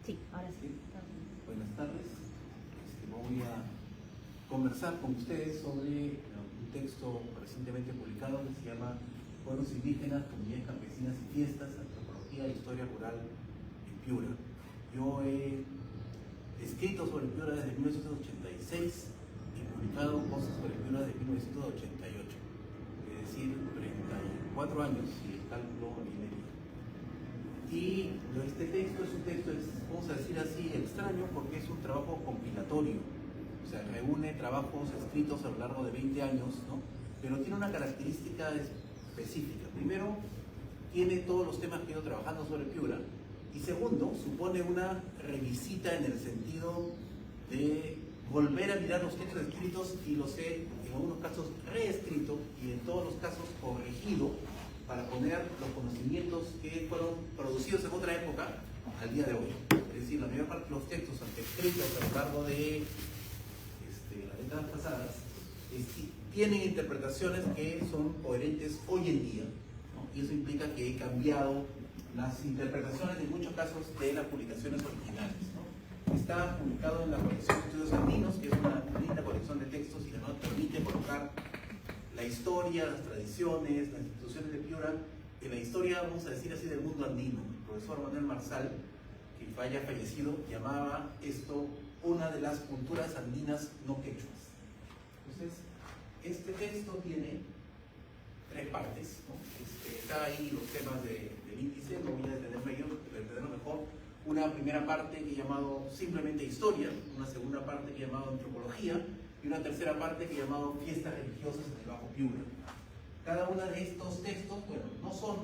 Sí, ahora sí. Buenas tardes. Voy a conversar con ustedes sobre un texto recientemente publicado que se llama Pueblos indígenas, comunidades campesinas y fiestas, antropología e historia rural en Piura. Yo he escrito sobre Piura desde 1986 y publicado cosas sobre Piura desde 1988, es decir, 34 años, si el cálculo viene bien. Y este texto es un texto, vamos a decir así, extraño porque es un trabajo compilatorio, o sea, reúne trabajos escritos a lo largo de 20 años, ¿no? Pero tiene una característica específica. Primero, tiene todos los temas que he ido trabajando sobre Piura, y segundo, supone una revisita en el sentido de volver a mirar los textos escritos y los he, en algunos casos, reescrito y en todos los casos corregido para poner los conocimientos que fueron producidos en otra época al día de hoy. Es decir, la mayor parte de los textos, aunque escritos a lo largo de las décadas pasadas, tienen interpretaciones que son coherentes hoy en día, ¿no? Y eso implica que he cambiado las interpretaciones en muchos casos de las publicaciones originales, ¿no? Está publicado en la colección de Estudios Andinos, que es una linda colección de textos y que nos permite colocar la historia, las tradiciones, las instituciones de Piura, en la historia, vamos a decir así, del mundo andino. El profesor Manuel Marsal, que haya fallecido, llamaba esto una de las culturas andinas no quechuas. Entonces, este texto tiene tres partes, ¿no? Está ahí los temas del índice, no voy a detenerlo mejor. Una primera parte que he llamado simplemente historia, una segunda parte que he llamado antropología, y una tercera parte que he llamado fiestas religiosas en el Bajo Piura. Cada uno de estos textos, bueno, no son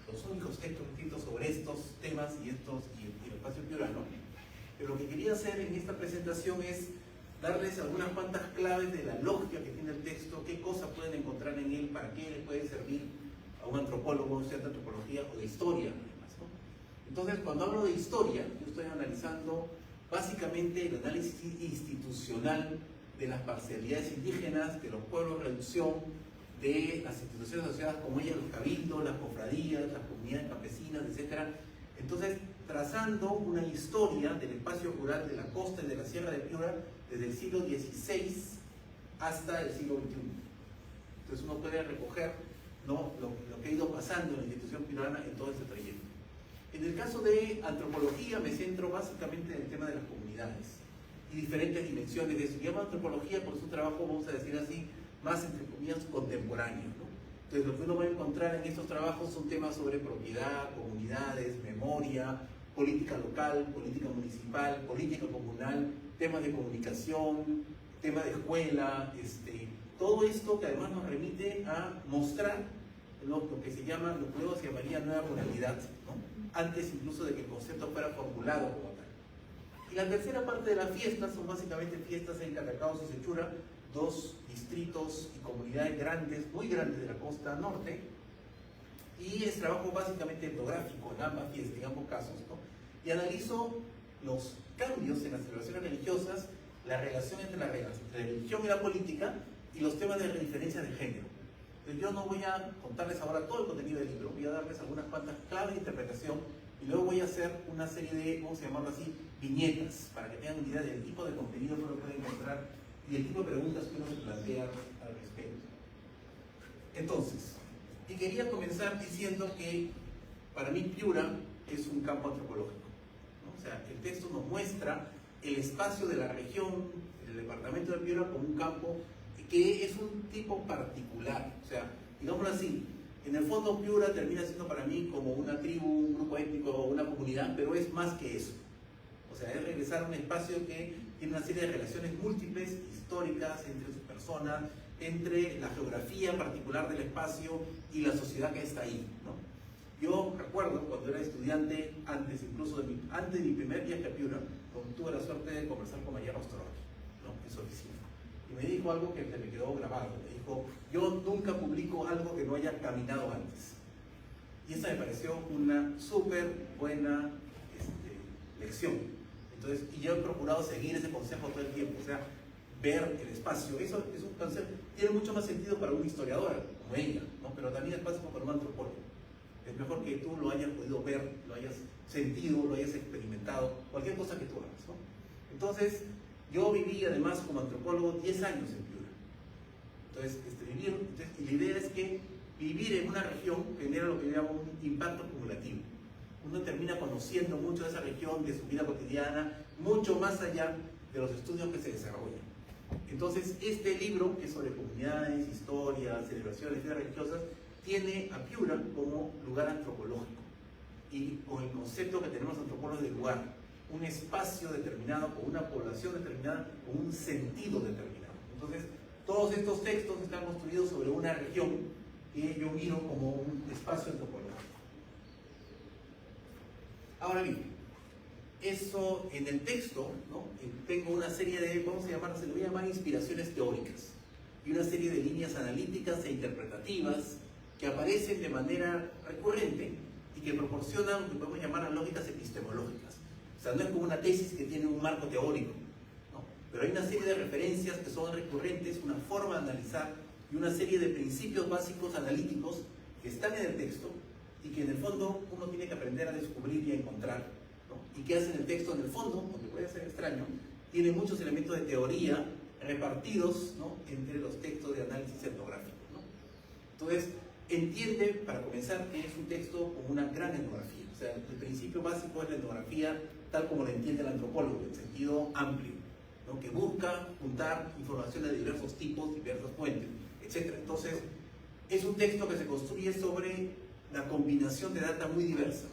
los únicos textos escritos sobre estos temas y el espacio piurano, pero lo que quería hacer en esta presentación es darles algunas cuantas claves de la lógica que tiene el texto, qué cosas pueden encontrar en él, para qué les puede servir a un antropólogo, sea de antropología o de historia, además, ¿no? Entonces, cuando hablo de historia, yo estoy analizando básicamente el análisis institucional de las parcialidades indígenas, de los pueblos reducción, de las instituciones asociadas como ellas, los cabildos, las cofradías, las comunidades campesinas, etc. Entonces, trazando una historia del espacio rural de la costa y de la sierra de Piura desde el siglo XVI hasta el siglo XXI. Entonces uno puede recoger, ¿no?, lo que ha ido pasando en la institución piurana en todo ese trayecto. En el caso de antropología me centro básicamente en el tema de las comunidades y diferentes dimensiones de eso. Se llama antropología porque es un trabajo, vamos a decir así, más entre comillas contemporáneo, ¿no? Entonces lo que uno va a encontrar en estos trabajos son temas sobre propiedad, comunidades, memoria, política local, política municipal, política comunal, temas de comunicación, tema de escuela, todo esto que además nos remite a mostrar lo que se llama, lo que luego se llamaría nueva ruralidad, ¿no? Antes incluso de que el concepto fuera formulado como tal. Y la tercera parte de las fiestas son básicamente fiestas en Catacaos y Sechura, dos distritos y comunidades grandes, muy grandes de la costa norte, y es trabajo básicamente etnográfico en ambas fiestas, en ambos casos, ¿no? Y analizo los cambios en las celebraciones religiosas, la relación entre la religión y la política, y los temas de diferencia de género. Entonces yo no voy a contarles ahora todo el contenido del libro, voy a darles algunas cuantas claves de interpretación, y luego voy a hacer una serie de, vamos a llamarlo así, viñetas, para que tengan una idea del tipo de contenido que uno puede encontrar y el tipo de preguntas que uno se plantea al respecto. Entonces, y quería comenzar diciendo que para mí Piura es un campo antropológico, ¿no? O sea, el texto nos muestra el espacio de la región, el departamento de Piura, como un campo que es un tipo particular. O sea, digámoslo así, en el fondo Piura termina siendo para mí como una tribu, un grupo étnico, una comunidad, pero es más que eso. O sea, es regresar a un espacio que tiene una serie de relaciones múltiples, históricas, entre sus personas, entre la geografía particular del espacio y la sociedad que está ahí, ¿no? Yo recuerdo cuando era estudiante, antes de mi primer viaje a Piura, tuve la suerte de conversar con María Rostrovich, ¿no?, en su oficina. Y me dijo algo que me quedó grabado. Me dijo, yo nunca publico algo que no haya caminado antes. Y esa me pareció una súper buena lección. Entonces, y yo he procurado seguir ese consejo todo el tiempo, o sea, ver el espacio. Eso es un concepto, tiene mucho más sentido para un historiador como ella, ¿no?, pero también es básico para un antropólogo. Es mejor que tú lo hayas podido ver, lo hayas sentido, lo hayas experimentado, cualquier cosa que tú hagas, ¿no? Entonces, yo viví además como antropólogo 10 años en Piura. Entonces, y la idea es que vivir en una región genera lo que yo llamo un impacto acumulativo. Uno termina conociendo mucho de esa región, de su vida cotidiana, mucho más allá de los estudios que se desarrollan. Entonces, este libro, que es sobre comunidades, historias, celebraciones, fiestas religiosas, tiene a Piura como lugar antropológico y con el concepto que tenemos antropólogos de lugar, un espacio determinado, con una población determinada, con un sentido determinado. Entonces, todos estos textos están construidos sobre una región que yo miro como un espacio antropológico. Ahora bien, eso en el texto, ¿no? Tengo una serie de, vamos a llamar, se le voy a llamar inspiraciones teóricas y una serie de líneas analíticas e interpretativas que aparecen de manera recurrente y que proporcionan lo que podemos llamar las lógicas epistemológicas. O sea, no es como una tesis que tiene un marco teórico, ¿no? Pero hay una serie de referencias que son recurrentes, una forma de analizar y una serie de principios básicos analíticos que están en el texto y que en el fondo uno tiene que aprender a descubrir y a encontrar, ¿no? Y que hacen el texto en el fondo, aunque puede ser extraño, tiene muchos elementos de teoría repartidos, ¿no? Entre los textos de análisis etnográfico, ¿no? Entonces, entiende, para comenzar, que es un texto con una gran etnografía. O sea, el principio básico es la etnografía tal como la entiende el antropólogo, en sentido amplio, ¿no? Que busca juntar información de diversos tipos, diversas fuentes, etc. Entonces, es un texto que se construye sobre la combinación de data muy diversa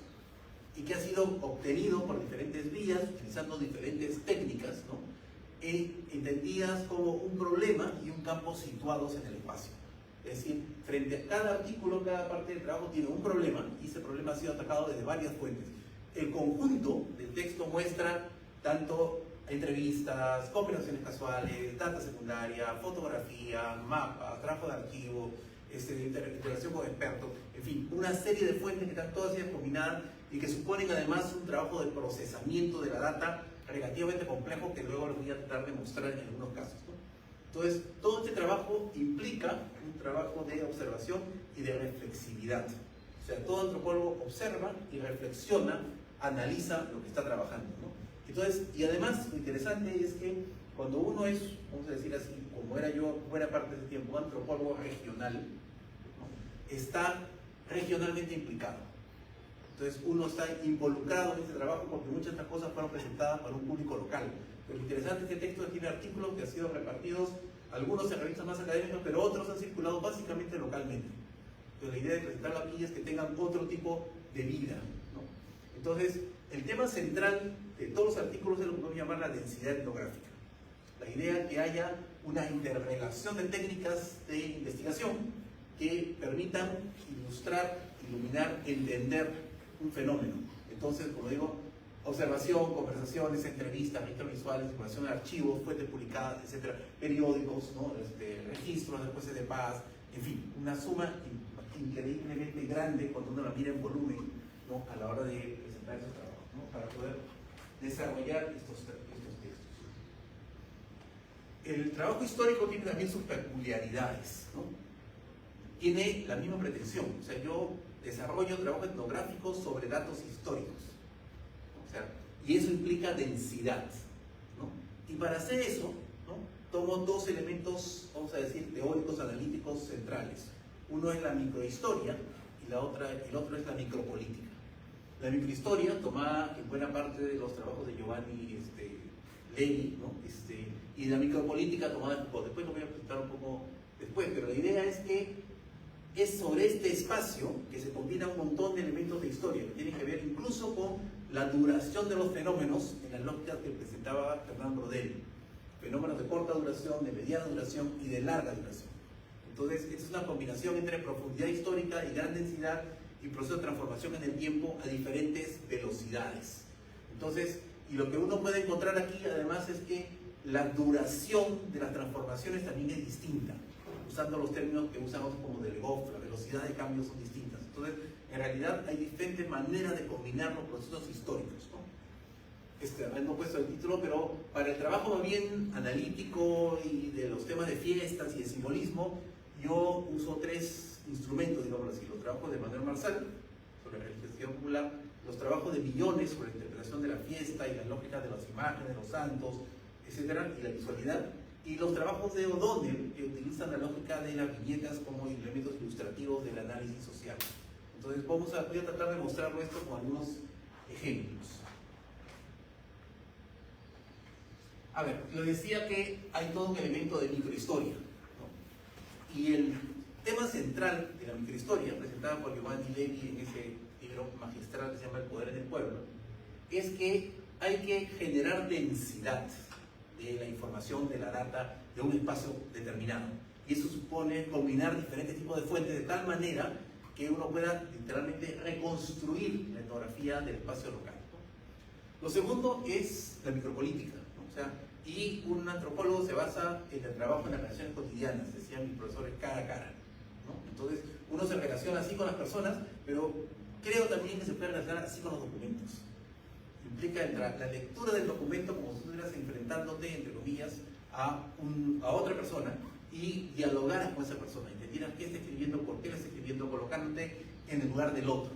y que ha sido obtenido por diferentes vías, utilizando diferentes técnicas, ¿no? Entendidas como un problema y un campo situados en el espacio. Es decir, frente a cada artículo, cada parte del trabajo tiene un problema y ese problema ha sido atacado desde varias fuentes. El conjunto del texto muestra tanto entrevistas, conversaciones casuales, data secundaria, fotografía, mapas, trabajo de archivo, interacción con expertos, en fin, una serie de fuentes que están todas ellas combinadas y que suponen además un trabajo de procesamiento de la data relativamente complejo que luego les voy a tratar de mostrar en algunos casos, ¿no? Entonces, todo este trabajo implica un trabajo de observación y de reflexividad. O sea, todo antropólogo observa y reflexiona, analiza lo que está trabajando, ¿no? Entonces, y además, lo interesante es que cuando uno es, vamos a decir así, como era yo buena parte del tiempo, un antropólogo regional, ¿no? Está regionalmente implicado. Entonces, uno está involucrado en este trabajo porque muchas de estas cosas fueron presentadas para un público local. Pero lo interesante es que el texto tiene artículos que han sido repartidos, algunos en revistas más académicas, pero otros han circulado básicamente localmente. Entonces, la idea de presentarlo aquí es que tengan otro tipo de vida, ¿no? Entonces, el tema central de todos los artículos es lo que podemos llamar la densidad etnográfica. La idea es que haya una interrelación de técnicas de investigación que permitan ilustrar, iluminar, entender un fenómeno. Entonces, como digo, observación, conversaciones, entrevistas, registros visuales, información de archivos, fuentes publicadas, etcétera, periódicos, ¿no? Registros de jueces de paz, en fin, una suma increíblemente grande cuando uno la mira en volumen, ¿no? A la hora de presentar esos trabajos, ¿no? Para poder desarrollar estos textos. El trabajo histórico tiene también sus peculiaridades, ¿no? Tiene la misma pretensión. O sea, yo desarrollo trabajo etnográfico sobre datos históricos. O sea, y eso implica densidad, ¿no? Y para hacer eso, ¿no? Tomo dos elementos, vamos a decir, teóricos, analíticos centrales. Uno es la microhistoria y el otro es la micropolítica. La microhistoria, tomada en buena parte de los trabajos de Giovanni Levi, ¿no? Y la micropolítica tomada después lo voy a presentar un poco después, pero la idea es que es sobre este espacio que se combina un montón de elementos de historia que tienen que ver incluso con la duración de los fenómenos en las lógicas que presentaba Fernán Brodelli. Fenómenos de corta duración, de mediana duración y de larga duración. Entonces, es una combinación entre profundidad histórica y gran densidad y proceso de transformación en el tiempo a diferentes velocidades. Entonces, y lo que uno puede encontrar aquí además es que la duración de las transformaciones también es distinta, usando los términos que usamos como de Legoff, la velocidad de cambio son distintas. Entonces, en realidad hay diferentes maneras de combinar los procesos históricos, ¿no? No he puesto el título, pero para el trabajo más bien analítico y de los temas de fiestas y de simbolismo, yo uso tres instrumentos, digamos así. Los trabajos de Manuel Marsal, Universidad Popular, los trabajos de Millones sobre la interpretación de la fiesta y la lógica de las imágenes, de los santos, etcétera, y la visualidad, y los trabajos de O'Donnell, que utilizan la lógica de las viñetas como elementos ilustrativos del análisis social. Entonces voy a tratar de mostrarlo esto con algunos ejemplos. A ver, les decía que hay todo un elemento de microhistoria, ¿no? Y el tema central de la microhistoria, presentada por Giovanni Levi en ese libro magistral que se llama El poder del pueblo, es que hay que generar densidad de la información, de la data, de un espacio determinado. Y eso supone combinar diferentes tipos de fuentes de tal manera que uno pueda literalmente reconstruir la etnografía del espacio local, ¿no? Lo segundo es la micropolítica, ¿no? O sea, y un antropólogo se basa en el trabajo en las relaciones cotidianas, decían mis profesores, cara a cara, ¿no? Entonces, uno se relaciona así con las personas, pero creo también que se puede relacionar así con los documentos. Implica la lectura del documento como si estuvieras enfrentándote, entre comillas, a otra persona y dialogaras con esa persona, entendieras qué está escribiendo, por qué lo está escribiendo, colocándote en el lugar del otro,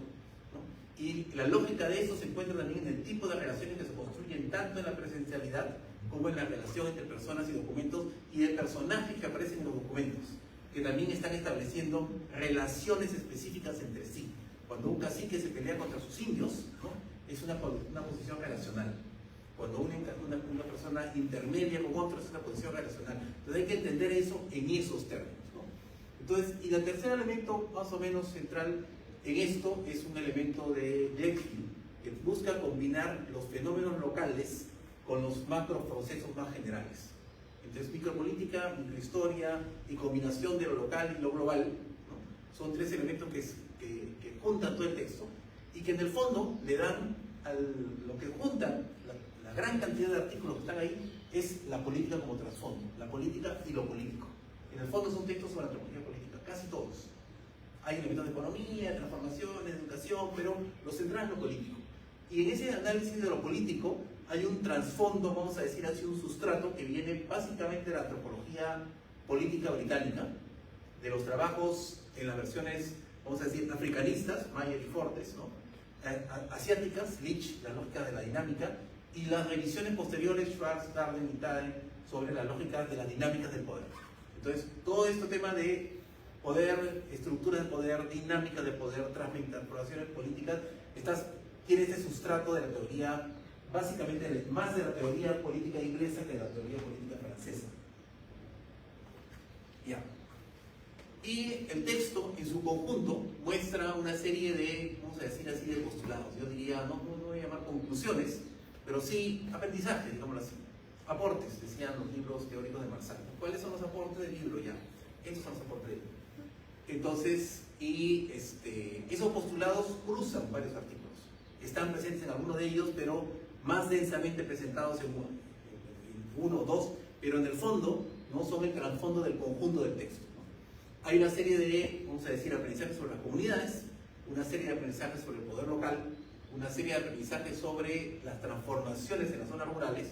¿no? Y la lógica de eso se encuentra también en el tipo de relaciones que se construyen tanto en la presencialidad como en la relación entre personas y documentos y de personajes que aparecen en los documentos, que también están estableciendo relaciones específicas entre sí. Cuando un cacique se pelea contra sus indios, ¿no? Es una posición relacional. Cuando una persona intermedia con otro es una posición relacional. Entonces hay que entender eso en esos términos, ¿no? Entonces, y el tercer elemento más o menos central en esto es un elemento de Lecky, que busca combinar los fenómenos locales con los macro procesos más generales. Entonces, micropolítica, microhistoria y combinación de lo local y lo global, ¿no? Son tres elementos que juntan todo el texto y que en el fondo le dan lo que juntan la gran cantidad de artículos que están ahí es la política como trasfondo, la política y lo político. En el fondo son textos sobre antropología política, casi todos. Hay elementos de economía, de transformación, de educación, pero lo central es lo político. Y en ese análisis de lo político hay un trasfondo, vamos a decir así, un sustrato que viene básicamente de la antropología política británica, de los trabajos en las versiones, vamos a decir, africanistas, Mayer y Fortes, ¿no? Asiáticas, Leach, la lógica de la dinámica, y las revisiones posteriores, Schwartz, Darden y Taden, sobre la lógica de las dinámicas del poder. Entonces, todo este tema de poder, estructuras de poder, dinámicas de poder, transformaciones políticas, tiene este sustrato de la teoría, básicamente más de la teoría política inglesa que de la teoría política francesa. Ya. Y el texto en su conjunto muestra una serie de, vamos a decir así, de postulados. Yo diría, no voy a llamar conclusiones, pero sí aprendizaje, digámoslo así. Aportes, decían los libros teóricos de Marxismo. ¿Cuáles son los aportes del libro ya? Estos son los aportes del libro. Entonces, esos postulados cruzan varios artículos. Están presentes en algunos de ellos, pero más densamente presentados en uno o dos, pero en el fondo no son el trasfondo del conjunto del texto, ¿no? Hay una serie de, vamos a decir, aprendizajes sobre las comunidades, una serie de aprendizajes sobre el poder local, una serie de aprendizajes sobre las transformaciones en las zonas rurales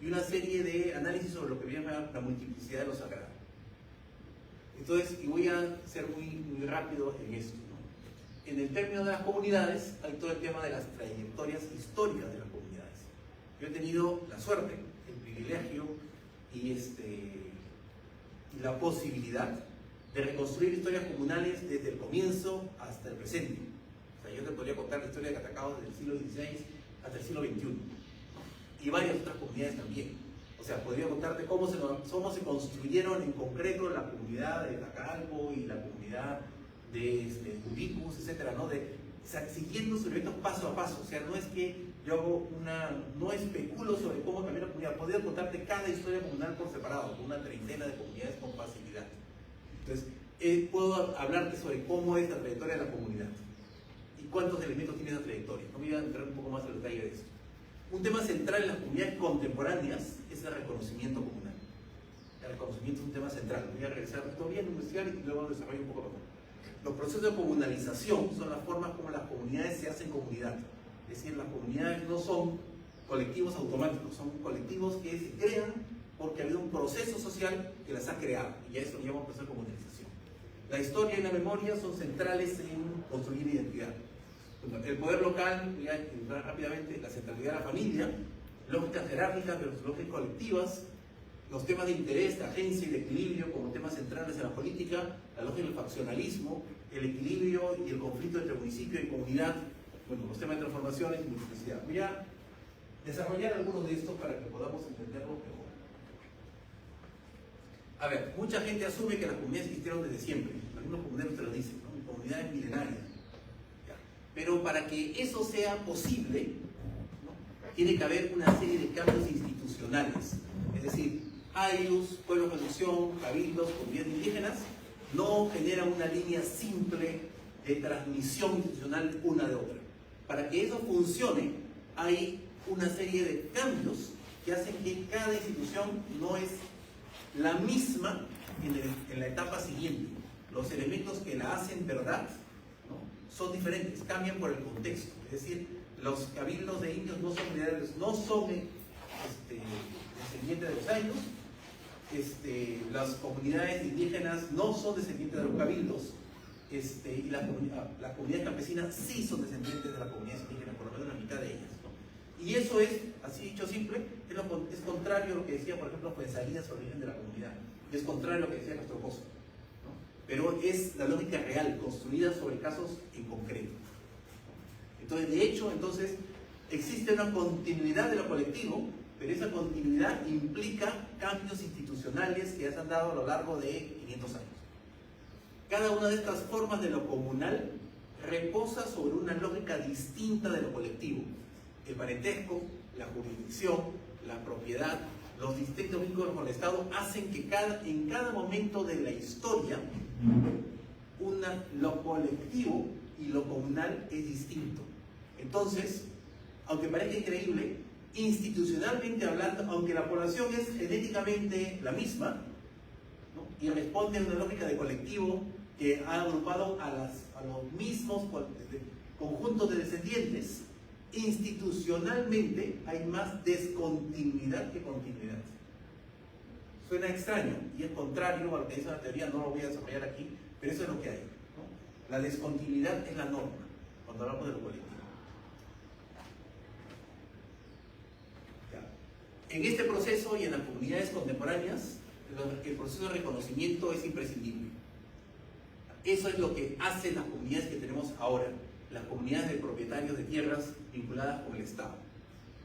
y una serie de análisis sobre lo que viene a la multiplicidad de lo sagrado. Entonces, y voy a ser muy rápido en esto, ¿no? En el término de las comunidades hay todo el tema de las trayectorias históricas de las comunidades. Yo he tenido la suerte, el privilegio y la posibilidad de reconstruir historias comunales desde el comienzo hasta el presente. O sea, yo te podría contar la historia de Catacaos desde el siglo XVI hasta el siglo XXI, ¿no? Y varias otras comunidades también. O sea, podría contarte cómo se construyeron en concreto la comunidad de Tacalco y la comunidad de Cubicus, etcétera, ¿no? O sea, siguiendo sus eventos paso a paso. O sea, no es que yo no especulo sobre cómo cambió la comunidad. Podría contarte cada historia comunal por separado, con una treintena de comunidades con facilidad. Entonces, puedo hablarte sobre cómo es la trayectoria de la comunidad y cuántos elementos tiene esa trayectoria. No voy a entrar un poco más en detalle de esto. Un tema central en las comunidades contemporáneas es el reconocimiento comunal. El reconocimiento es un tema central. Voy a regresar todavía a investigar y luego desarrollo un poco más. Los procesos de comunalización son las formas como las comunidades se hacen comunidad. Es decir, las comunidades no son colectivos automáticos, son colectivos que se crean porque ha habido un proceso social que las ha creado. Y a eso lo llamamos proceso de comunalización. La historia y la memoria son centrales en construir identidad. Bueno, el poder local, voy a entrar rápidamente, la centralidad de la familia, lógicas jerárquicas versus lógicas colectivas, los temas de interés, de agencia y de equilibrio como temas centrales en la política, la lógica del faccionalismo, el equilibrio y el conflicto entre municipio y comunidad, bueno, los temas de transformaciones y multiplicidad. Voy a desarrollar algunos de estos para que podamos entenderlo mejor. A ver, mucha gente asume que las comunidades existieron desde siempre, algunos comuneros te lo dicen, ¿no? Comunidades milenarias. ¿Ya? Pero para que eso sea posible, ¿no? Tiene que haber una serie de cambios institucionales, es decir, AIUS, pueblos de producción, cabildos, comunidades indígenas, no generan una línea simple de transmisión institucional una de otra. Para que eso funcione, hay una serie de cambios que hacen que cada institución no es la misma en la etapa siguiente. Los elementos que la hacen verdad, ¿no? Son diferentes, cambian por el contexto. Es decir, los cabildos de indios no son descendientes de los AIUS. Las comunidades indígenas no son descendientes de los cabildos, y la comunidad campesina sí son descendientes de la comunidad indígena, por lo menos la mitad de ellas, ¿no? Y eso es, así dicho simple, es contrario a lo que decía, por ejemplo, Fuenzalida sobre el origen de la comunidad, y es contrario a lo que decía Castro Pozo, ¿no? Pero es la lógica real, construida sobre casos en concreto. Entonces, de hecho, existe una continuidad de lo colectivo, pero esa continuidad implica cambios institucionales que se han dado a lo largo de 500 años. Cada una de estas formas de lo comunal reposa sobre una lógica distinta de lo colectivo. El parentesco, la jurisdicción, la propiedad, los distintos vínculos con el Estado hacen que en cada momento de la historia lo colectivo y lo comunal es distinto. Entonces, aunque parezca increíble, institucionalmente hablando, aunque la población es genéticamente la misma, ¿no? Y responde a una lógica de colectivo que ha agrupado a los mismos conjuntos de descendientes, institucionalmente hay más descontinuidad que continuidad. Suena extraño y es contrario a lo que dice la teoría, no lo voy a desarrollar aquí, pero eso es lo que hay, ¿no? La descontinuidad es la norma cuando hablamos de lo colectivo. En este proceso y en las comunidades contemporáneas, el proceso de reconocimiento es imprescindible. Eso es lo que hacen las comunidades que tenemos ahora, las comunidades de propietarios de tierras vinculadas con el Estado.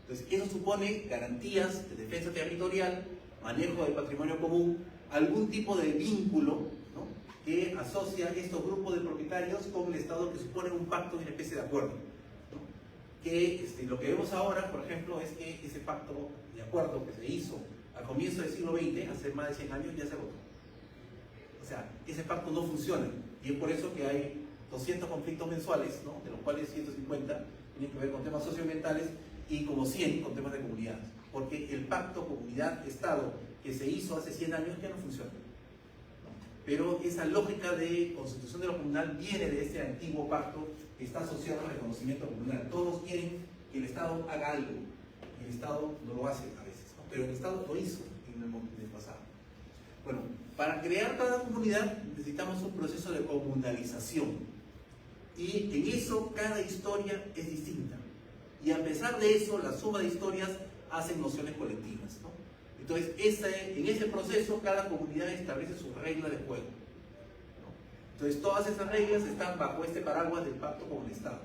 Entonces, eso supone garantías de defensa territorial, manejo del patrimonio común, algún tipo de vínculo, ¿no? Que asocia estos grupos de propietarios con el Estado, que supone un pacto y una especie de acuerdo, ¿no? Que lo que vemos ahora, por ejemplo, es que ese pacto de acuerdo que se hizo al comienzo del siglo XX, hace más de 100 años, ya se agotó. O sea, ese pacto no funciona, y es por eso que hay 200 conflictos mensuales, ¿no? De los cuales 150 tienen que ver con temas socioambientales y como 100 con temas de comunidad, porque el pacto comunidad-Estado que se hizo hace 100 años ya no funciona, ¿no? Pero esa lógica de constitución de lo comunal viene de ese antiguo pacto que está asociado al reconocimiento comunal. Todos quieren que el Estado haga algo, y el Estado no lo hace a veces, ¿no? Pero el Estado lo hizo en el pasado. Bueno, para crear cada comunidad necesitamos un proceso de comunalización. Y en eso cada historia es distinta. Y a pesar de eso, la suma de historias hacen nociones colectivas, ¿no? Entonces, en ese proceso, cada comunidad establece sus reglas de juego, ¿no? Entonces, todas esas reglas están bajo este paraguas del pacto con el Estado.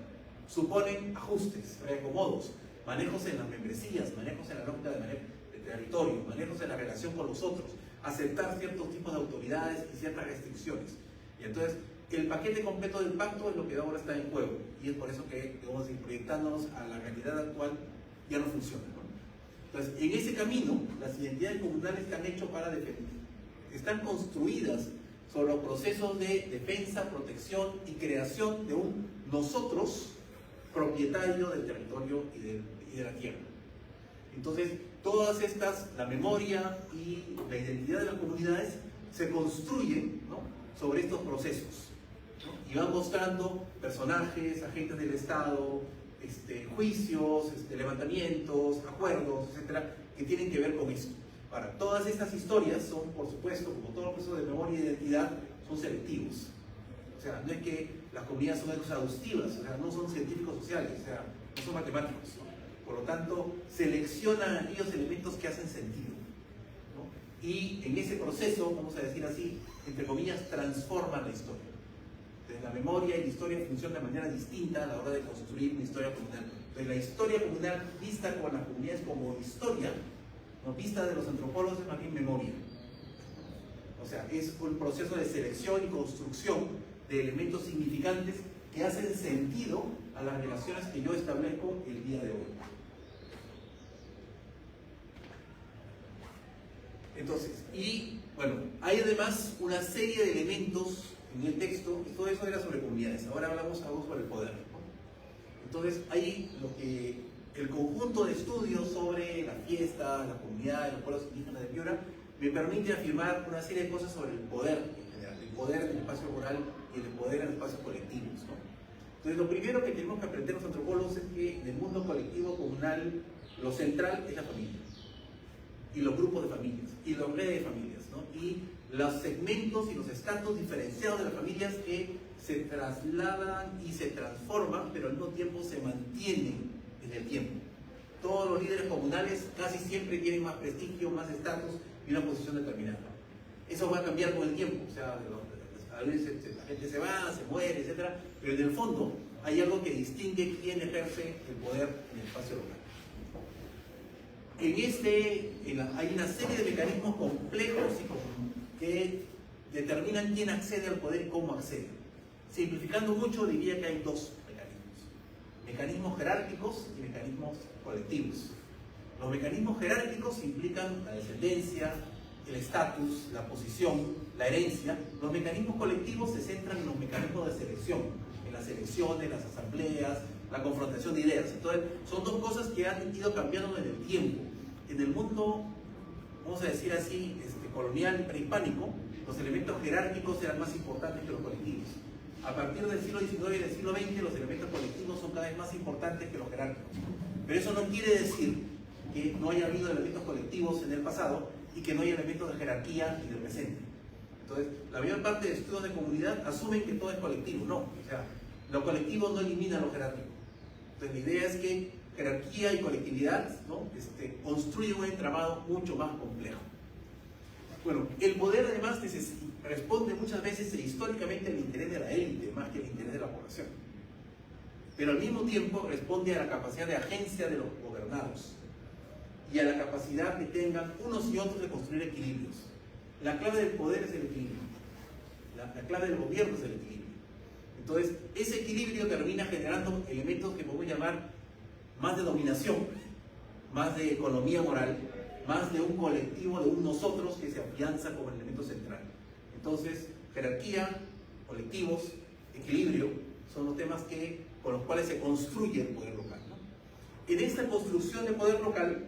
Suponen ajustes, reacomodos, manejos en las membresías, manejos en la lógica de territorio, manejos en la relación con los otros, aceptar ciertos tipos de autoridades y ciertas restricciones. Y entonces, el paquete completo del pacto es lo que ahora está en juego, y es por eso que debemos ir proyectándonos a la realidad actual, ya no funciona, ¿no? Entonces, en ese camino, las identidades comunales que han hecho para defender están construidas sobre los procesos de defensa, protección y creación de un nosotros propietario del territorio y de la tierra. Entonces, todas estas, la memoria y la identidad de las comunidades se construyen, ¿no?, sobre estos procesos, ¿no? Y van mostrando personajes, agentes del Estado, juicios, levantamientos, acuerdos, etcétera, que tienen que ver con eso. Ahora, todas estas historias son, por supuesto, como todos los procesos de memoria y identidad, son selectivos. O sea, no es que las comunidades son exhaustivas, o sea, no son científicos sociales, o sea, no son matemáticos, ¿no? Por lo tanto, seleccionan aquellos elementos que hacen sentido, ¿no? Y en ese proceso, vamos a decir así, entre comillas, transforman la historia. Entonces, la memoria y la historia funcionan de manera distinta a la hora de construir una historia comunal. Entonces, la historia comunal vista con las comunidades como historia, no vista de los antropólogos, es más bien memoria. O sea, es un proceso de selección y construcción de elementos significantes que hacen sentido a las relaciones que yo establezco el día de hoy. Entonces, y bueno, hay además una serie de elementos en el texto, y todo eso era sobre comunidades. Ahora hablamos algo sobre el poder, ¿no? Entonces, hay el conjunto de estudios sobre la fiesta, la comunidad, los pueblos indígenas de Piura, me permite afirmar una serie de cosas sobre el poder en general, el poder en el espacio rural y el poder en los espacios colectivos, ¿no? Entonces, lo primero que tenemos que aprender los antropólogos es que en el mundo colectivo comunal lo central es la familia, y los grupos de familias, y las redes de familias, ¿no? Y los segmentos y los estratos diferenciados de las familias que se trasladan y se transforman, pero al mismo tiempo se mantienen en el tiempo. Todos los líderes comunales casi siempre tienen más prestigio, más estatus y una posición determinada. Eso va a cambiar con el tiempo, o sea, a veces la gente se va, se muere, etc. Pero en el fondo hay algo que distingue quién ejerce el poder en el espacio local. Hay una serie de mecanismos complejos que determinan quién accede al poder y cómo accede. Simplificando mucho, diría que hay dos mecanismos: mecanismos jerárquicos y mecanismos colectivos. Los mecanismos jerárquicos implican la descendencia, el estatus, la posición, la herencia. Los mecanismos colectivos se centran en los mecanismos de selección, en las elecciones, las asambleas, la confrontación de ideas. Entonces, son dos cosas que han ido cambiando en el tiempo. En el mundo, vamos a decir así, colonial y prehispánico, los elementos jerárquicos eran más importantes que los colectivos. A partir del siglo XIX y del siglo XX, los elementos colectivos son cada vez más importantes que los jerárquicos. Pero eso no quiere decir que no haya habido elementos colectivos en el pasado y que no haya elementos de jerarquía y de presente. Entonces, la mayor parte de estudios de comunidad asumen que todo es colectivo. No, o sea, lo colectivo no elimina lo jerárquico. Entonces, la idea es que jerarquía y colectividad, ¿no? Construyen un entramado mucho más complejo. Bueno, el poder además responde muchas veces históricamente al interés de la élite más que al interés de la población. Pero al mismo tiempo responde a la capacidad de agencia de los gobernados y a la capacidad que tengan unos y otros de construir equilibrios. La clave del poder es el equilibrio. La clave del gobierno es el equilibrio. Entonces, ese equilibrio termina generando elementos que podemos llamar más de dominación, más de economía moral, más de un colectivo, de un nosotros que se afianza como el elemento central. Entonces, jerarquía, colectivos, equilibrio, son los temas con los cuales se construye el poder local, ¿no? En esta construcción de poder local,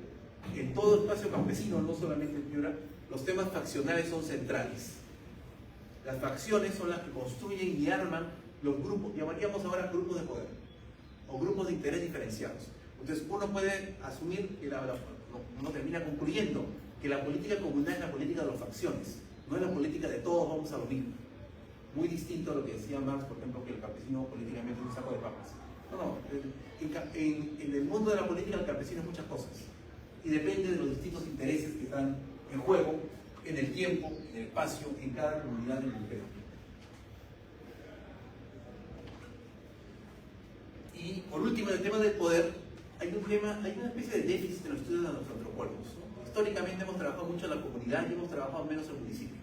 en todo espacio campesino, no solamente en Piura, los temas faccionales son centrales. Las facciones son las que construyen y arman los grupos, llamaríamos ahora grupos de poder, o grupos de interés diferenciados. Entonces uno puede asumir que uno termina concluyendo que la política comunal es la política de las facciones, no es la política de todos vamos a lo mismo. Muy distinto a lo que decía Marx, por ejemplo, que el campesino políticamente es un saco de papas. No, en el mundo de la política el campesino es muchas cosas y depende de los distintos intereses que están en juego en el tiempo, en el espacio, en cada comunidad del imperio. Y por último, en el tema del poder, hay una especie de déficit en los estudios de los antropólogos, ¿no? Históricamente hemos trabajado mucho en la comunidad y hemos trabajado menos en el municipio.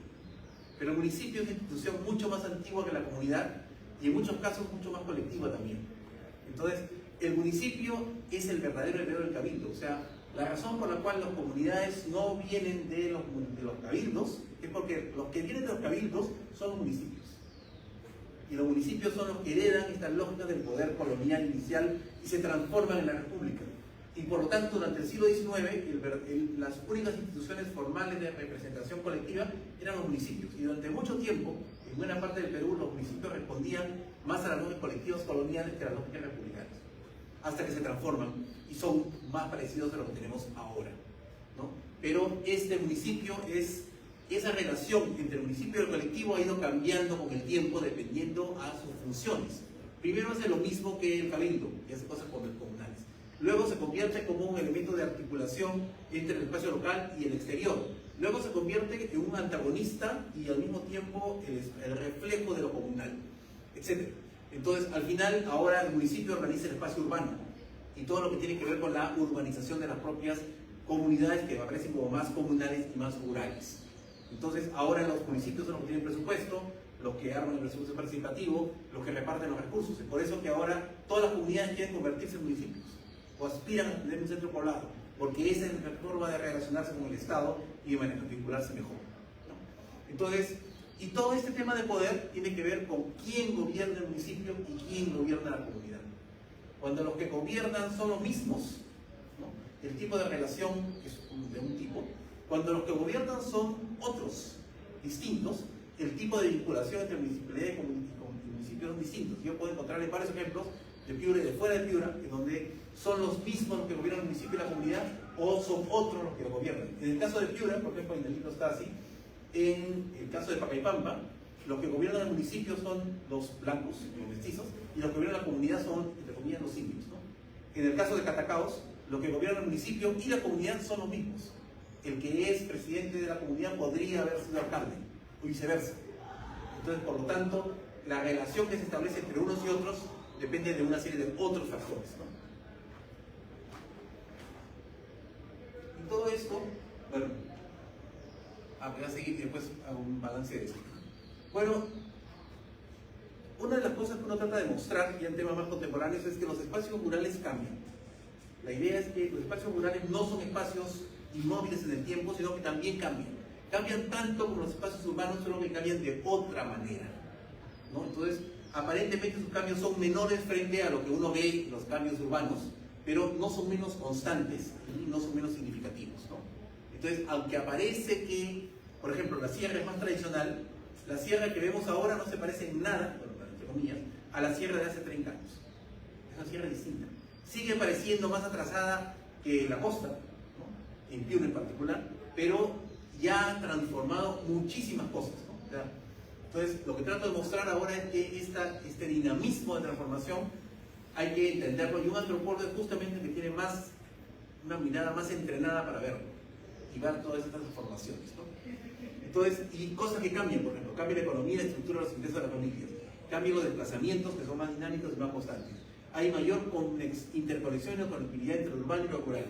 Pero el municipio es una institución mucho más antigua que la comunidad y en muchos casos mucho más colectiva también. Entonces, el municipio es el verdadero heredero del cabildo. O sea, la razón por la cual las comunidades no vienen de los cabildos es porque los que vienen de los cabildos son los municipios. Y los municipios son los que heredan estas lógicas del poder colonial inicial y se transforman en la república. Y por lo tanto, durante el siglo XIX, las únicas instituciones formales de representación colectiva eran los municipios. Y durante mucho tiempo, en buena parte del Perú, los municipios respondían más a las lógicas colectivas coloniales que a las lógicas republicanas. Hasta que se transforman y son más parecidos a lo que tenemos ahora, ¿no? Pero este municipio es esa relación entre el municipio y el colectivo ha ido cambiando con el tiempo dependiendo a sus funciones. Primero hace lo mismo que el cabildo, y hace cosas comunales. Luego se convierte como un elemento de articulación entre el espacio local y el exterior. Luego se convierte en un antagonista y al mismo tiempo el reflejo de lo comunal, etc. Entonces, al final, ahora el municipio organiza el espacio urbano y todo lo que tiene que ver con la urbanización de las propias comunidades que aparecen como más comunales y más rurales. Entonces, ahora los municipios son los que tienen presupuesto, los que arman el presupuesto participativo, los que reparten los recursos. Es por eso que ahora todas las comunidades quieren convertirse en municipios o aspiran a tener un centro poblado, porque esa es la forma de relacionarse con el Estado y de vincularse mejor, ¿no? Entonces, y todo este tema de poder tiene que ver con quién gobierna el municipio y quién gobierna la comunidad. Cuando los que gobiernan son los mismos, ¿no?, el tipo de relación es de un tipo. Cuando los que gobiernan son otros, distintos, el tipo de vinculación entre municipalidad y municipios son distintos. Yo puedo encontrar varios ejemplos de Piura y de fuera de Piura, en donde son los mismos los que gobiernan el municipio y la comunidad, o son otros los que lo gobiernan. En el caso de Piura, por ejemplo, en el libro está así. En el caso de Pacaypampa, los que gobiernan el municipio son los blancos, los mestizos, y los que gobiernan la comunidad son, entre comillas, los indios, ¿no? En el caso de Catacaos, los que gobiernan el municipio y la comunidad son los mismos. El que es presidente de la comunidad podría haber sido alcalde, o viceversa. Entonces, por lo tanto, la relación que se establece entre unos y otros depende de una serie de otros factores, ¿no? Y todo esto, bueno, voy a seguir y después hago un balance de esto. Bueno, una de las cosas que uno trata de mostrar, ya en temas más contemporáneos, es que los espacios rurales cambian. La idea es que los espacios rurales no son espacios inmóviles en el tiempo, sino que también cambian. Cambian tanto como los espacios urbanos, solo que cambian de otra manera, ¿no? Entonces, aparentemente sus cambios son menores frente a lo que uno ve en los cambios urbanos, pero no son menos constantes y no son menos significativos, ¿no? Entonces, aunque aparece que, por ejemplo, la sierra es más tradicional, la sierra que vemos ahora no se parece en nada, bueno, entre comillas, a la sierra de hace 30 años. Es una sierra distinta. Sigue pareciendo más atrasada que la costa, ¿no?, en Piura en particular, pero ya ha transformado muchísimas cosas, ¿no? O sea, entonces, lo que trato de mostrar ahora es que este dinamismo de transformación hay que entenderlo, y un antropólogo es justamente que tiene una mirada más entrenada para verlo y ver todas estas transformaciones, ¿no? Entonces, y cosas que cambian, por ejemplo, cambia la economía y la estructura de los ingresos de las familias, cambian los desplazamientos que son más dinámicos y más constantes, hay mayor interconexión y conectividad entre lo urbano y lo rural,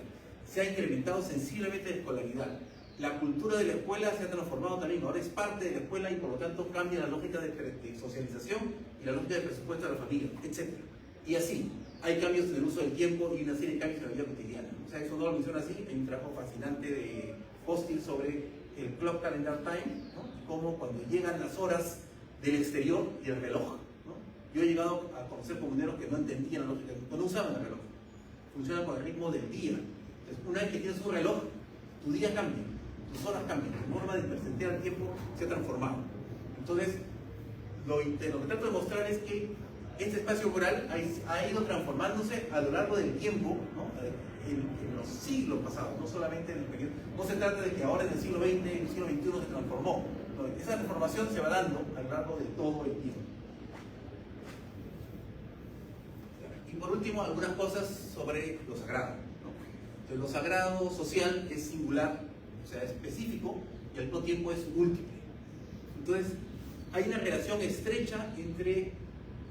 se ha incrementado sensiblemente la escolaridad, la cultura de la escuela se ha transformado también, ahora es parte de la escuela y por lo tanto cambia la lógica de socialización y la lógica de presupuesto de la familia, etc. Y así, hay cambios en el uso del tiempo y una serie de cambios en la vida cotidiana. O sea, eso no lo menciona así, hay un trabajo fascinante de Hostil sobre el clock calendar time, ¿no?, y cómo cuando llegan las horas del exterior y el reloj, ¿no? Yo he llegado a conocer comuneros que no entendían la lógica, no usaban el reloj, funcionan con el ritmo del día. Entonces, una vez que tienes un reloj, tu día cambia, tus horas cambian, tu forma de presentar el tiempo se ha transformado. Entonces, lo que trato de mostrar es que este espacio rural ha ido transformándose a lo largo del tiempo, ¿no?, en los siglos pasados, no solamente en el periodo. No se trata de que ahora en el siglo XX, en el siglo XXI se transformó. No, esa transformación se va dando a lo largo de todo el tiempo. Y por último, algunas cosas sobre lo sagrado, ¿no? Entonces, lo sagrado social es singular, o sea, específico, y al mismo tiempo es múltiple. Entonces, hay una relación estrecha entre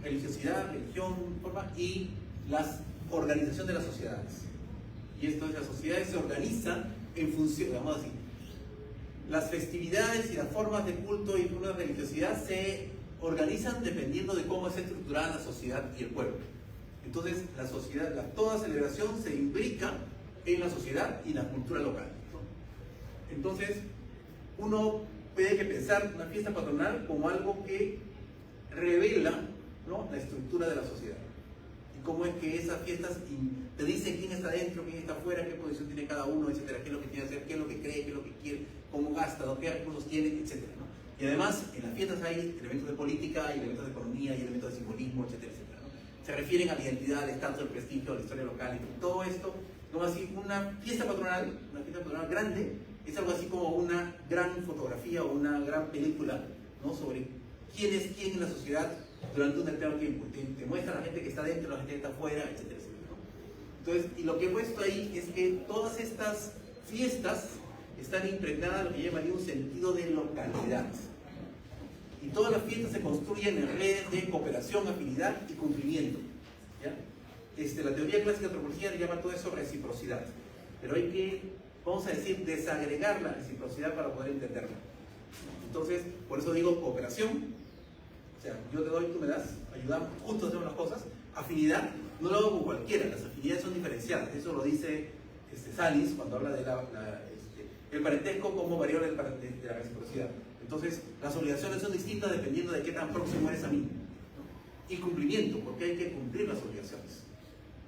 religiosidad, religión, forma, y la organización de las sociedades. Y esto es, las sociedades se organizan en función, vamos a decir, las festividades y las formas de culto y formas de religiosidad se organizan dependiendo de cómo está estructurada la sociedad y el pueblo. Entonces, la sociedad, toda celebración se imbrica en la sociedad y la cultura local, ¿no? Entonces, uno puede que pensar una fiesta patronal como algo que revela, ¿no?, la estructura de la sociedad. Y cómo es que esas fiestas te dicen quién está dentro, quién está afuera, qué posición tiene cada uno, etcétera, qué es lo que tiene que hacer, qué es lo que cree, qué es lo que quiere, cómo gasta, qué recursos tiene, etcétera, ¿no? Y además, en las fiestas hay elementos de política, hay elementos de economía, hay elementos de simbolismo, etcétera, etcétera, ¿no? Se refieren a la identidad, al estatus, al prestigio, a la historia local, y todo esto, ¿no? Así, una fiesta patronal grande, es algo así como una gran fotografía o una gran película, ¿no? Sobre quién es quién en la sociedad durante un determinado tiempo. Te muestra la gente que está dentro, la gente que está afuera, etcétera, etcétera, ¿no? Entonces, y lo que he puesto ahí es que todas estas fiestas están impregnadas de lo que llamaría un sentido de localidad. Y todas las fiestas se construyen en redes de cooperación, afinidad y cumplimiento, ¿ya? La teoría clásica de antropología le llama todo eso reciprocidad, pero hay que, vamos a decir, desagregar la reciprocidad para poder entenderla. Entonces, por eso digo cooperación, o sea, yo te doy, tú me das, ayudamos, juntos hacemos las cosas. Afinidad, no lo hago con cualquiera, las afinidades son diferenciadas, eso lo dice Salis cuando habla de el parentesco como variable de la reciprocidad. Entonces, las obligaciones son distintas dependiendo de qué tan próximo eres a mí, ¿no? Y cumplimiento, porque hay que cumplir las obligaciones.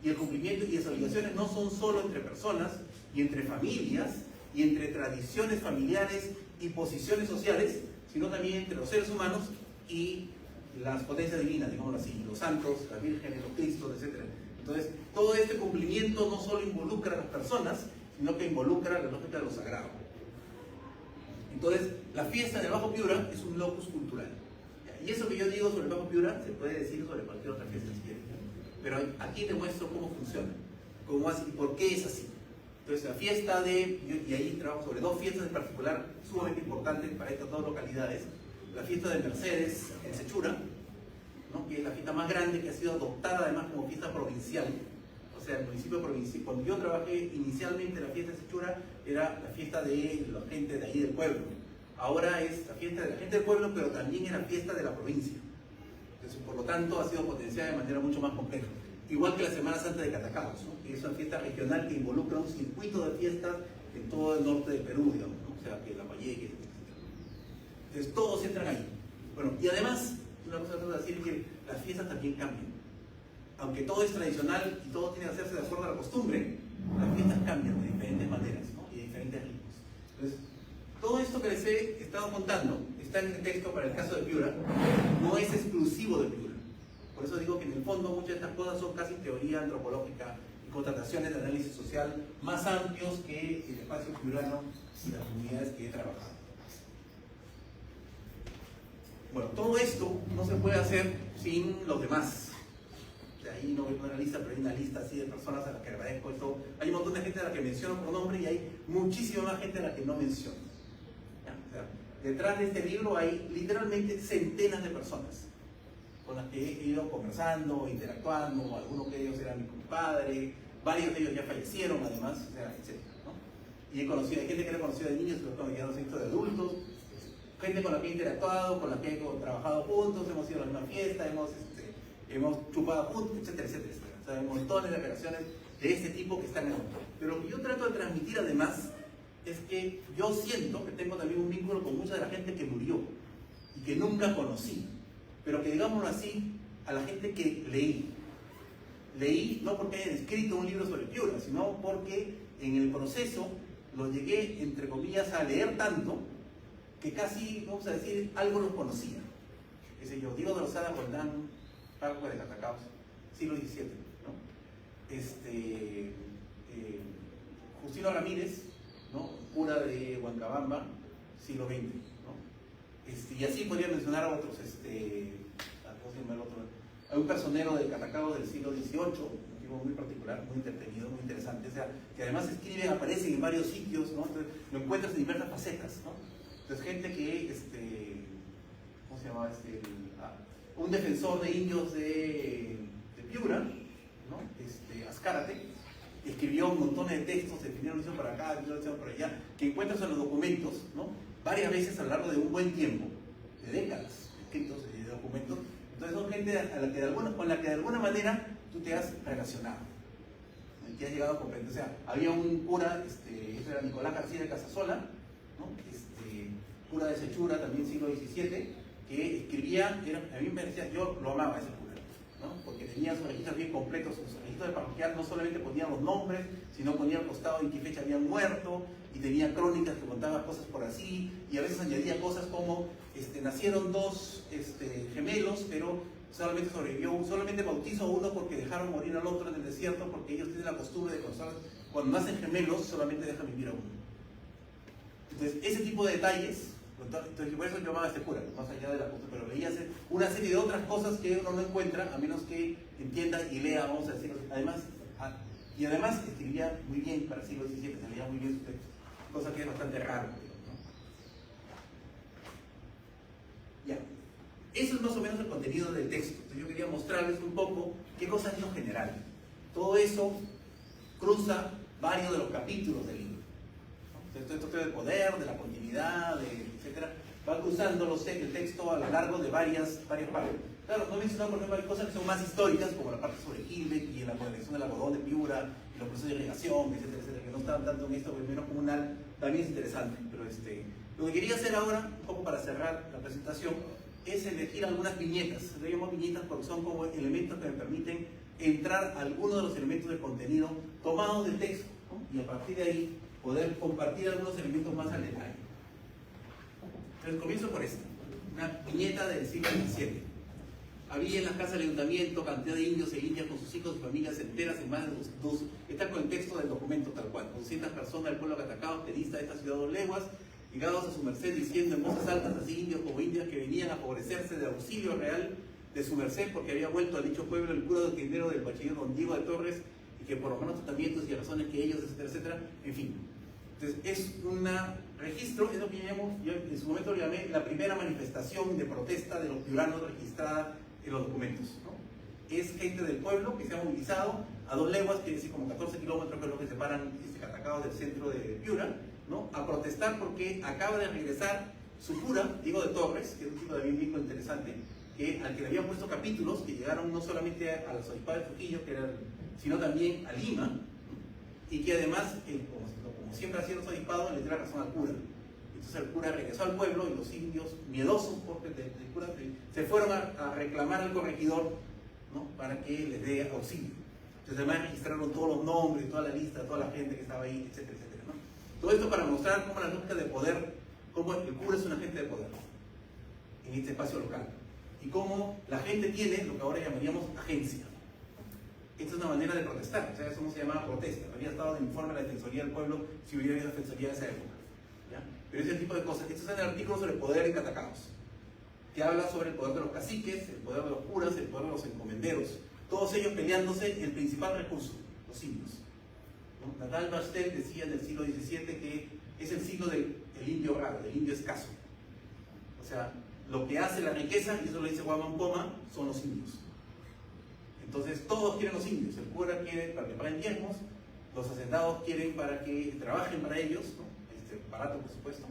Y el cumplimiento y las obligaciones no son solo entre personas y entre familias y entre tradiciones familiares y posiciones sociales, sino también entre los seres humanos y las potencias divinas, digámoslo así, los santos, las vírgenes, los cristos, etc. Entonces, todo este cumplimiento no solo involucra a las personas, sino que involucra la lógica de lo sagrado. Entonces, la fiesta del Bajo Piura es un locus cultural. Y eso que yo digo sobre el Bajo Piura se puede decir sobre cualquier otra fiesta si quieren. Pero aquí te muestro cómo funciona, cómo hace y por qué es así. Entonces, la fiesta y ahí trabajo sobre dos fiestas en particular sumamente importantes para estas dos localidades. La fiesta de Mercedes en Sechura, ¿no? Que es la fiesta más grande que ha sido adoptada además como fiesta provincial. O sea, el municipio provincial, cuando yo trabajé inicialmente la fiesta de Sechura, era la fiesta de la gente de ahí del pueblo. Ahora es la fiesta de la gente del pueblo, pero también es la fiesta de la provincia. Entonces, por lo tanto, ha sido potenciada de manera mucho más compleja. Igual que la Semana Santa de Catacaos, ¿no? Que es una fiesta regional que involucra un circuito de fiestas en todo el norte de Perú, digamos, ¿no? O sea, que la Valleque, etc. Entonces, todos entran ahí. Bueno, y además, una cosa que tengo que decir es que las fiestas también cambian. Aunque todo es tradicional y todo tiene que hacerse de acuerdo a la costumbre, las fiestas cambian de diferentes maneras, ¿no? Y de diferentes ritmos. Entonces, todo esto que les he estado contando está en el texto para el caso de Piura, no es exclusivo de Piura. Por eso digo que en el fondo muchas de estas cosas son casi teoría antropológica y contrataciones de análisis social más amplios que el espacio piurano y las comunidades que he trabajado. Bueno, todo esto no se puede hacer sin los demás. De ahí no voy a poner una lista, pero hay una lista así de personas a las que agradezco esto. Hay un montón de gente a la que menciono por nombre y hay muchísima más gente a la que no menciono. O sea, detrás de este libro hay literalmente centenas de personas con las que he ido conversando, interactuando, algunos de ellos eran mi compadre, varios de ellos ya fallecieron además, o sea, etc., ¿no? Y he conocido, hay gente que he conocido de niños, otros que ya no he visto de adultos, gente con la que he interactuado, con la que he trabajado juntos, hemos ido a la misma fiesta, hemos chupado juntos, etcétera, etcétera, etcétera. O sea, hay montones de relaciones de este tipo que están en el mundo. Pero lo que yo trato de transmitir además es que yo siento que tengo también un vínculo con mucha de la gente que murió y que nunca conocí, pero que, digámoslo así, a la gente que leí no porque hayan escrito un libro sobre Piura, sino porque en el proceso lo llegué, entre comillas, a leer tanto que casi, vamos a decir, algo los conocía. Qué sé yo, Diego de Lozada Roldán, Párroco de Catacaos, siglo XVII, ¿no? Justino Ramírez, ¿no? Cura de Huancabamba, siglo XX, ¿no? Y así podría mencionar a otros, hay un personero de Catacaos del siglo XVIII, un tipo muy particular, muy entretenido, muy interesante, o sea, que además escribe, aparece en varios sitios, ¿no? Entonces, lo encuentras en diversas facetas, ¿no? Entonces, gente que, ¿cómo se llamaba? Un defensor de indios de Piura, ¿no? Azcárate, escribió un montón de textos, definió lo hizo para acá, definió lo hizo para allá, que encuentras en los documentos, ¿no? Varias veces a lo largo de un buen tiempo, de décadas, escritos de documentos. Entonces son gente con la que de alguna manera tú te has relacionado, ¿no? Y que has llegado a comprender. O sea, había un cura, ese era Nicolás García de Casasola, ¿no? Cura de Sechura, también siglo XVII, que escribía, a mí me parecía, yo lo amaba ese cura, ¿no? Porque tenía sus registros bien completos, sus registros de parroquial no solamente ponían los nombres, sino ponía al costado en qué fecha habían muerto, y tenía crónicas que contaban cosas por así, y a veces añadía cosas como, nacieron dos gemelos, pero solamente bautizó a uno porque dejaron morir al otro en el desierto, porque ellos tienen la costumbre de cuando nacen gemelos solamente dejan vivir a uno. Entonces, ese tipo de detalles, entonces por eso yo llamaba a este cura, más allá de la cosa, pero leía una serie de otras cosas que uno no encuentra, a menos que entienda y lea, vamos a decir, además, y además escribía muy bien para el siglo XVII, se leía muy bien sus textos, cosa que es bastante raro, ¿no? Ya, eso es más o menos el contenido del texto. Entonces yo quería mostrarles un poco qué cosa es lo general. Todo eso cruza varios de los capítulos del libro. Esto del poder, de la continuidad, etcétera, va cruzando el texto a lo largo de varias partes. Claro, no he mencionado, por ejemplo, hay cosas que son más históricas, como la parte sobre Gilbeck y la modernización del algodón de Piura, y los procesos de irrigación, etcétera, etcétera, que no estaban tanto en esto, pero menos comunal, también es interesante. Pero lo que quería hacer ahora, un poco para cerrar la presentación, es elegir algunas viñetas. Le llamo viñetas porque son como elementos que me permiten entrar a algunos de los elementos del contenido tomados del texto, ¿no? Y a partir de ahí poder compartir algunos elementos más al detalle. Entonces comienzo por esta, una viñeta del siglo XVII. Había en las casas del ayuntamiento cantidad de indios e indias con sus hijos y familias enteras en más de dos. Está con el texto del documento tal cual. 200 personas del pueblo catacao que dista de esta ciudad 2 leguas, llegados a su merced diciendo en voces altas, así indios como indias, que venían a favorecerse de auxilio real de su merced, porque había vuelto a dicho pueblo el cura de Tindero del bachiller don Diego de Torres, y que por los malos tratamientos y razones que ellos, etcétera, etcétera, en fin. Entonces es un registro, es lo que yo en su momento lo llamé la primera manifestación de protesta de los piuranos registrada en los documentos, ¿no? Es gente del pueblo que se ha movilizado a 2 leguas, que es como 14 kilómetros, que es lo que separan Catacao del centro de Piura, ¿no? A protestar porque acaba de regresar su cura, Diego de Torres, que es un tipo de bíblico interesante, al que le habían puesto capítulos que llegaron no solamente al obispado de Trujillo, sino también a Lima, y que además, como siempre hacían los obispados, le dio la razón al cura. Entonces el cura regresó al pueblo y los indios, miedosos porque del cura, se fueron a reclamar al corregidor, ¿no? Para que les dé auxilio. Entonces además registraron todos los nombres, toda la lista, toda la gente que estaba ahí, etcétera, etcétera, ¿no? Todo esto para mostrar cómo la lógica de poder, cómo el cura es un agente de poder en este espacio local. Y cómo la gente tiene lo que ahora llamaríamos agencia. Esta es una manera de protestar, o sea, eso no se llamaba protesta. Había estado en el informe de la Defensoría del Pueblo si hubiera habido defensoría en esa época, ¿ya? Pero ese tipo de cosas. Esto está en el artículo sobre el poder en Catacaos, que habla sobre el poder de los caciques, el poder de los curas, el poder de los encomenderos, todos ellos peleándose el principal recurso, los indios, ¿no? Natal Bastel decía en el siglo XVII que es el siglo del indio raro, del indio escaso. O sea, lo que hace la riqueza, y eso lo dice Guamán Poma, son los indios. Entonces todos quieren los indios. El cura quiere para que paguen diezmos, los hacendados quieren para que trabajen para ellos, ¿no? Barato por supuesto,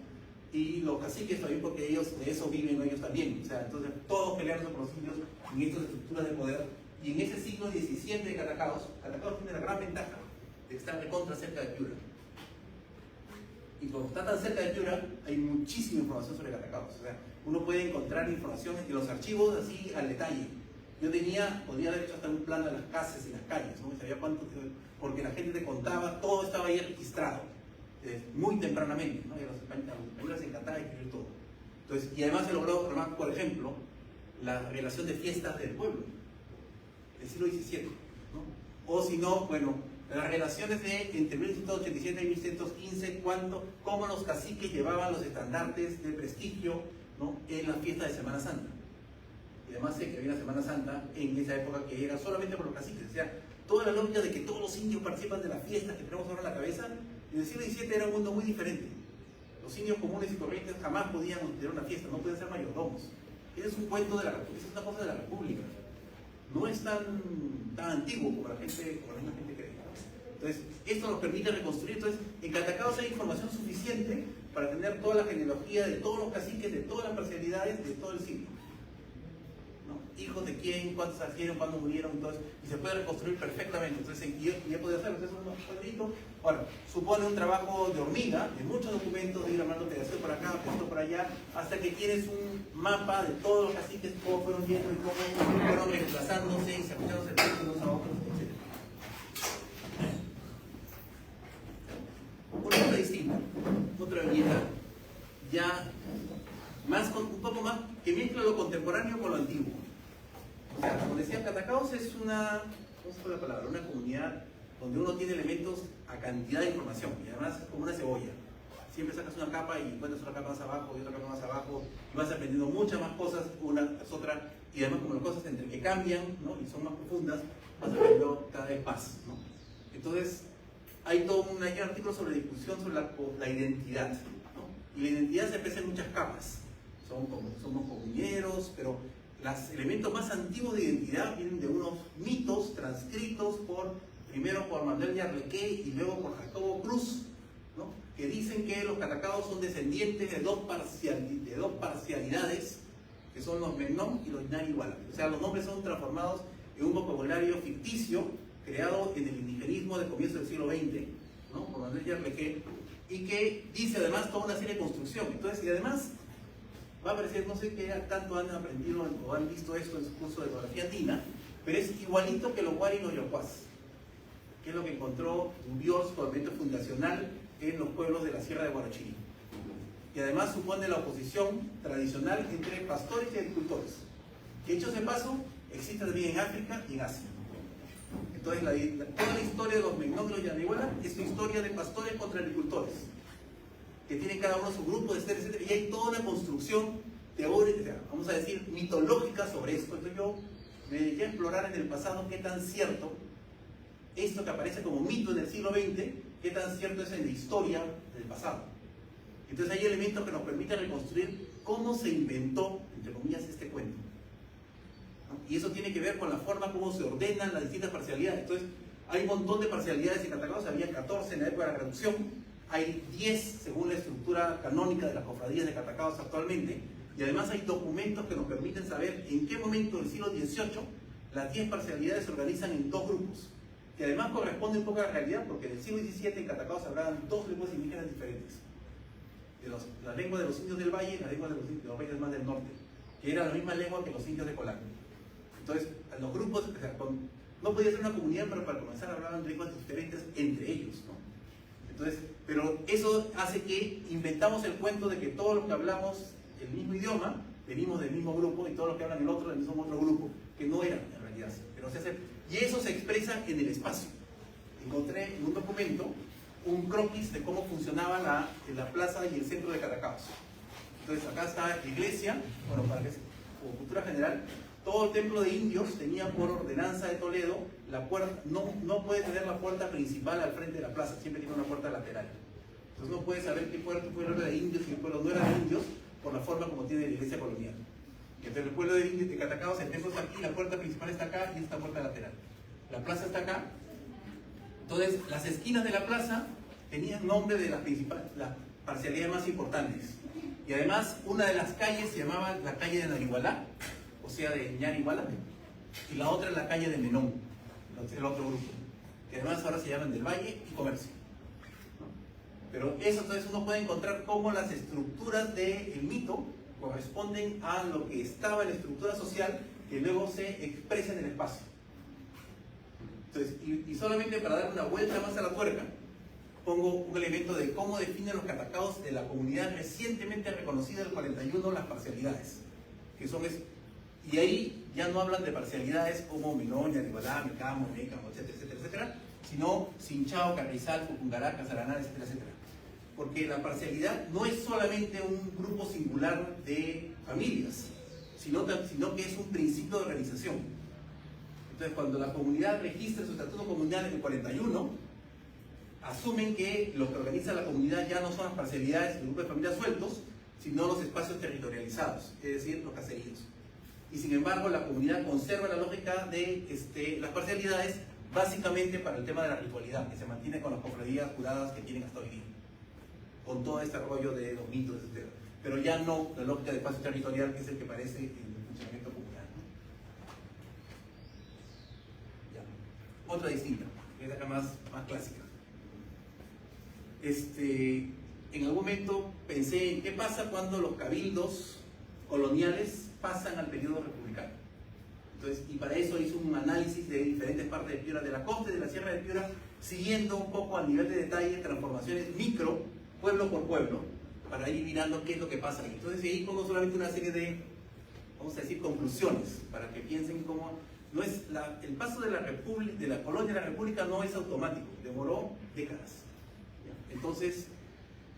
y los caciques también porque ellos de eso viven ellos también. O sea, entonces todos peleando por los indios en estas estructuras de poder. Y en ese siglo XVII de Catacaos tiene la gran ventaja de estar recontra cerca de Piura. Y como está tan cerca de Piura, hay muchísima información sobre Catacaos. O sea, uno puede encontrar información en los archivos así al detalle. Yo podría haber hecho hasta un plano de las casas y las calles, ¿no? Sabía cuánto, porque la gente te contaba, todo estaba ahí registrado, muy tempranamente, ¿no? Y a los españoles les encantaba escribir todo. Entonces, y además se logró, por ejemplo, la relación de fiestas del pueblo, del siglo XVII, ¿no? O si no, bueno, las relaciones entre 1187 y 1115, cómo los caciques llevaban los estandartes de prestigio, ¿no? En la fiesta de Semana Santa. Y además sé que había una Semana Santa en esa época que era solamente por los caciques. O sea, toda la lógica de que todos los indios participan de la fiesta que tenemos ahora en la cabeza, en el siglo XVII era un mundo muy diferente. Los indios comunes y corrientes jamás podían tener una fiesta, no podían ser mayordomos. Ese es un cuento de la República, es una cosa de la República. No es tan antiguo como la misma gente cree. Entonces, esto nos permite reconstruir. Entonces, en Catacaos hay información suficiente para tener toda la genealogía de todos los caciques, de todas las parcialidades, de todo el siglo. Hijos de quién, cuántos nacieron, cuándo murieron, entonces, y se puede reconstruir perfectamente. Entonces, y he podido hacerlo. Entonces, unos cuadritos. Ahora, supone un trabajo de hormiga, de muchos documentos, de ir armando pedacitos por acá, pedacitos por allá, hasta que tienes un mapa de todos los caciques, cómo fueron yendo y cómo fueron reemplazándose y se apoyaron unos a otros, etc. Una cosa distinta, otra viñeta, ya un poco más, que mezcla lo contemporáneo con lo antiguo. O sea, como decía, Catacaos es una comunidad donde uno tiene elementos a cantidad de información y además es como una cebolla. siempre sacas una capa y encuentras otra capa más abajo y otra capa más abajo y vas aprendiendo muchas más cosas una tras otra, y además como las cosas entre que cambian, ¿no?, y son más profundas, vas aprendiendo cada vez más, ¿no? Entonces hay todo un artículo sobre discusión sobre la identidad, ¿no? Y la identidad se expresa en muchas capas. Somos comuneros, pero los elementos más antiguos de identidad vienen de unos mitos transcritos primero por Manuel de Arlequé y luego por Jacobo Cruz, ¿no?, que dicen que los catacaos son descendientes de dos parcialidades, que son los Memnón y los Ñarihuala. O sea, los nombres son transformados en un vocabulario ficticio creado en el indigenismo de comienzo del siglo XX, ¿no?, por Manuel de Arlequé, y que dice además toda una serie de construcción. Entonces, y además va a parecer, no sé qué tanto han aprendido o han visto esto en su curso de geografía andina, pero es igualito que los Huari y los Yocuás, que es lo que encontró Dubiós como elemento fundacional en los pueblos de la Sierra de Guarachirí. Y además supone la oposición tradicional entre pastores y agricultores, que hechos de paso existe también en África y en Asia. Entonces toda la historia de los Memnón y los Ñarihuala es una historia de pastores contra agricultores, que tienen cada uno su grupo de seres, etc. Y hay toda una construcción teórica, vamos a decir, mitológica sobre esto. Entonces yo me dediqué a explorar en el pasado qué tan cierto esto que aparece como mito en el siglo XX, qué tan cierto es en la historia del pasado. Entonces hay elementos que nos permiten reconstruir cómo se inventó, entre comillas, este cuento, ¿no? Y eso tiene que ver con la forma como se ordenan las distintas parcialidades. Entonces hay un montón de parcialidades en catacaos, había 14 en la época de la traducción, hay 10 según la estructura canónica de las cofradías de catacaos actualmente, y además hay documentos que nos permiten saber en qué momento del siglo XVIII las 10 parcialidades se organizan en dos grupos, que además corresponde un poco a la realidad, porque en el siglo XVII en catacaos hablaban dos lenguas indígenas diferentes, la lengua de los indios del valle y la lengua de los países más del norte, que era la misma lengua que los indios de Colán. Entonces, los grupos, o sea, no podía ser una comunidad, pero para comenzar hablaban lenguas diferentes entre ellos, ¿no? Entonces, pero eso hace que inventamos el cuento de que todos los que hablamos el mismo idioma venimos del mismo grupo y todos los que hablan el otro del mismo otro grupo, que no eran en realidad, pero se hace, y eso se expresa en el espacio. Encontré en un documento un croquis de cómo funcionaba la plaza y el centro de Catacaos. Entonces acá está la iglesia, bueno, para que como cultura general, todo el templo de indios tenía por ordenanza de Toledo la puerta, no puede tener la puerta principal al frente de la plaza, siempre tiene una puerta lateral. Entonces no puede saber qué pueblo era de indios y qué pueblo no era de indios por la forma como tiene la iglesia colonial. Entonces el pueblo de indios de Catacaos, el templo está aquí, la puerta principal está acá y esta puerta lateral. La plaza está acá. Entonces las esquinas de la plaza tenían nombre de las parcialidades más importantes. Y además una de las calles se llamaba la calle de Narihualá, o sea de Ñarihuala, y la otra es la calle de Menón, el otro grupo, que además ahora se llaman del Valle y Comercio, ¿no? Pero eso, entonces uno puede encontrar cómo las estructuras del mito corresponden a lo que estaba en la estructura social que luego se expresa en el espacio. Entonces, y solamente para dar una vuelta más a la tuerca, pongo un elemento de cómo definen los catacaos de la comunidad recientemente reconocida del 41 las parcialidades, que son y ahí ya no hablan de parcialidades como Menón, Ñarihualá, Mecamo, Mécamo, etcétera, etcétera, etcétera, sino Chinchao, Carrizal, Fucungará, Casaraná, etcétera, etcétera. Porque la parcialidad no es solamente un grupo singular de familias, sino que es un principio de organización. Entonces, cuando la comunidad registra su estatuto comunal en el 41, asumen que lo que organiza la comunidad ya no son las parcialidades de grupos de familias sueltos, sino los espacios territorializados, es decir, los caseríos. Y sin embargo, la comunidad conserva la lógica de las parcialidades básicamente para el tema de la ritualidad, que se mantiene con las cofradías juradas que tienen hasta hoy día, con todo este rollo de los mitos, etc. Pero ya no la lógica de espacio territorial, que es el que parece en el funcionamiento comunal, ¿no? Ya. Otra distinta, que es acá más clásica. En algún momento pensé en qué pasa cuando los cabildos coloniales pasan al periodo republicano. Entonces, y para eso hice un análisis de diferentes partes de Piura, de la costa y de la Sierra de Piura, siguiendo un poco a nivel de detalle transformaciones micro, pueblo por pueblo, para ir mirando qué es lo que pasa ahí. Entonces ahí pongo solamente una serie de, vamos a decir, conclusiones, para que piensen cómo no es el paso de la colonia a la república no es automático, demoró décadas. Entonces,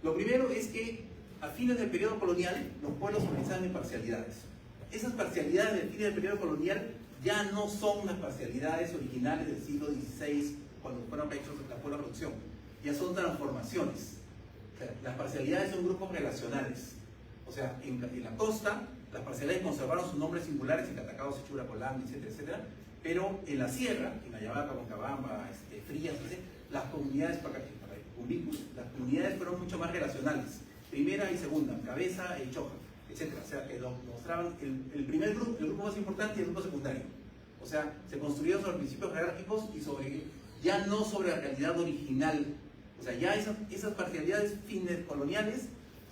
Lo primero es que a fines del periodo colonial los pueblos se organizaban en parcialidades. Esas parcialidades del fines del periodo colonial ya no son las parcialidades originales del siglo XVI, cuando fueron hechos la pura producción. Ya son transformaciones. O sea, las parcialidades son grupos relacionales. O sea, en la costa, las parcialidades conservaron sus nombres singulares en Catacaos, Sechura, Colán, etcétera, etcétera. Pero en la sierra, en Ayabaca, Huancabamba, Frías, las comunidades las comunidades fueron mucho más relacionales. Primera y segunda, Cabeza y Choja, etcétera. O sea, que mostraban el primer grupo, el grupo más importante y el grupo secundario. O sea, se construyeron sobre principios jerárquicos y ya no sobre la realidad original. O sea, ya esas parcialidades fines coloniales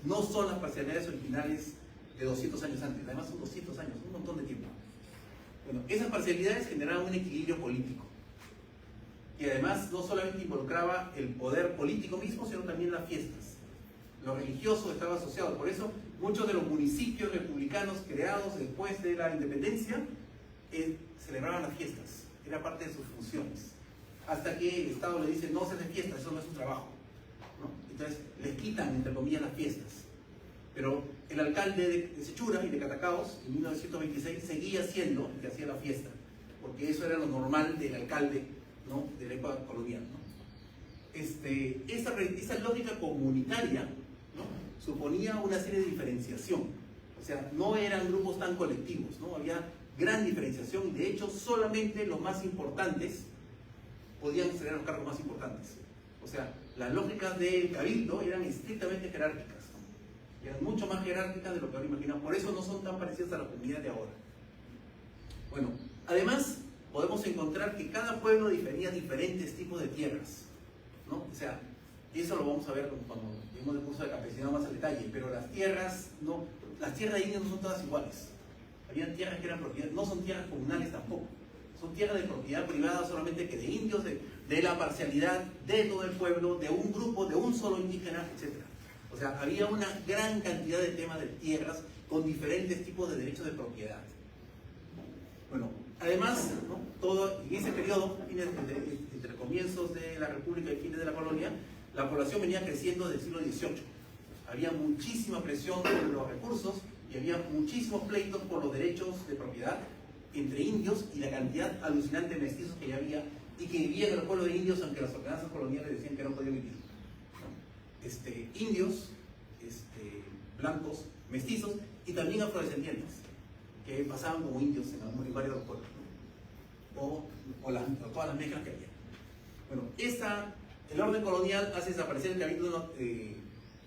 no son las parcialidades originales de 200 años antes. Además son 200 años, un montón de tiempo. Bueno, esas parcialidades generaban un equilibrio político. Y además no solamente involucraba el poder político mismo, sino también las fiestas. Lo religioso estaba asociado. Por eso muchos de los municipios republicanos creados después de la independencia celebraban las fiestas. Era parte de sus funciones. Hasta que el Estado le dice, no se hace fiesta, eso no es un trabajo, ¿no? Entonces les quitan, entre comillas, las fiestas. Pero el alcalde de Sechura y de Catacaos, en 1926, seguía siendo el que hacía la fiesta, porque eso era lo normal del alcalde, ¿no?, de la época colonial, ¿no? Esa lógica comunitaria, ¿no?, suponía una serie de diferenciación. O sea, no eran grupos tan colectivos, ¿no? Había gran diferenciación y de hecho solamente los más importantes podían ser los cargos más importantes. O sea, las lógicas del cabildo eran estrictamente jerárquicas, ¿no? Eran mucho más jerárquicas de lo que ahora imaginamos. Por eso no son tan parecidas a la comunidad de ahora. Bueno, además podemos encontrar que cada pueblo difería diferentes tipos de tierras, ¿no? O sea, eso lo vamos a ver cuando vemos el curso de campesinado más al detalle, pero las tierras de indios no son todas iguales. Habían tierras que eran propiedad, no son tierras comunales tampoco, son tierras de propiedad privada solamente que de indios, de la parcialidad de todo el pueblo, de un grupo, de un solo indígena, etc. O sea, había una gran cantidad de temas de tierras con diferentes tipos de derechos de propiedad. Bueno, además, ¿no?, todo en ese periodo, entre comienzos de la República y fines de la colonia, la población venía creciendo desde el siglo XVIII. Había muchísima presión sobre los recursos y había muchísimos pleitos por los derechos de propiedad entre indios y la cantidad alucinante de mestizos que ya había y que vivían en los pueblos de indios, aunque las ordenanzas coloniales decían que no podían vivir, ¿no? Indios, blancos, mestizos y también afrodescendientes que pasaban como indios en varios de los pueblos, ¿no? o todas las mezclas que había. Bueno, el orden colonial hace desaparecer el cabildo,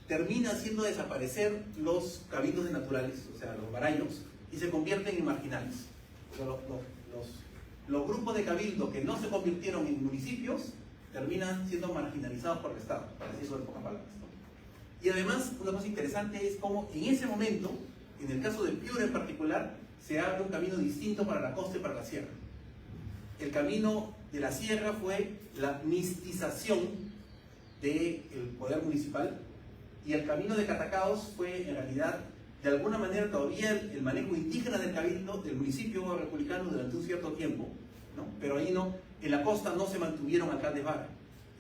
termina haciendo desaparecer los cabildos de naturales, o sea, los barayos, y se convierten en marginales. O sea, los grupos de cabildo que no se convirtieron en municipios terminan siendo marginalizados por el Estado, para decirlo en pocas palabras, ¿no? Y además, una cosa interesante es cómo en ese momento, en el caso de Piura en particular, se abre un camino distinto para la costa y para la sierra. El camino de la sierra fue la mistización del poder municipal y el camino de Catacaos fue en realidad de alguna manera todavía el manejo indígena del cabildo, del municipio republicano durante un cierto tiempo, ¿no? Pero ahí no, en la costa no se mantuvieron alcaldes vara,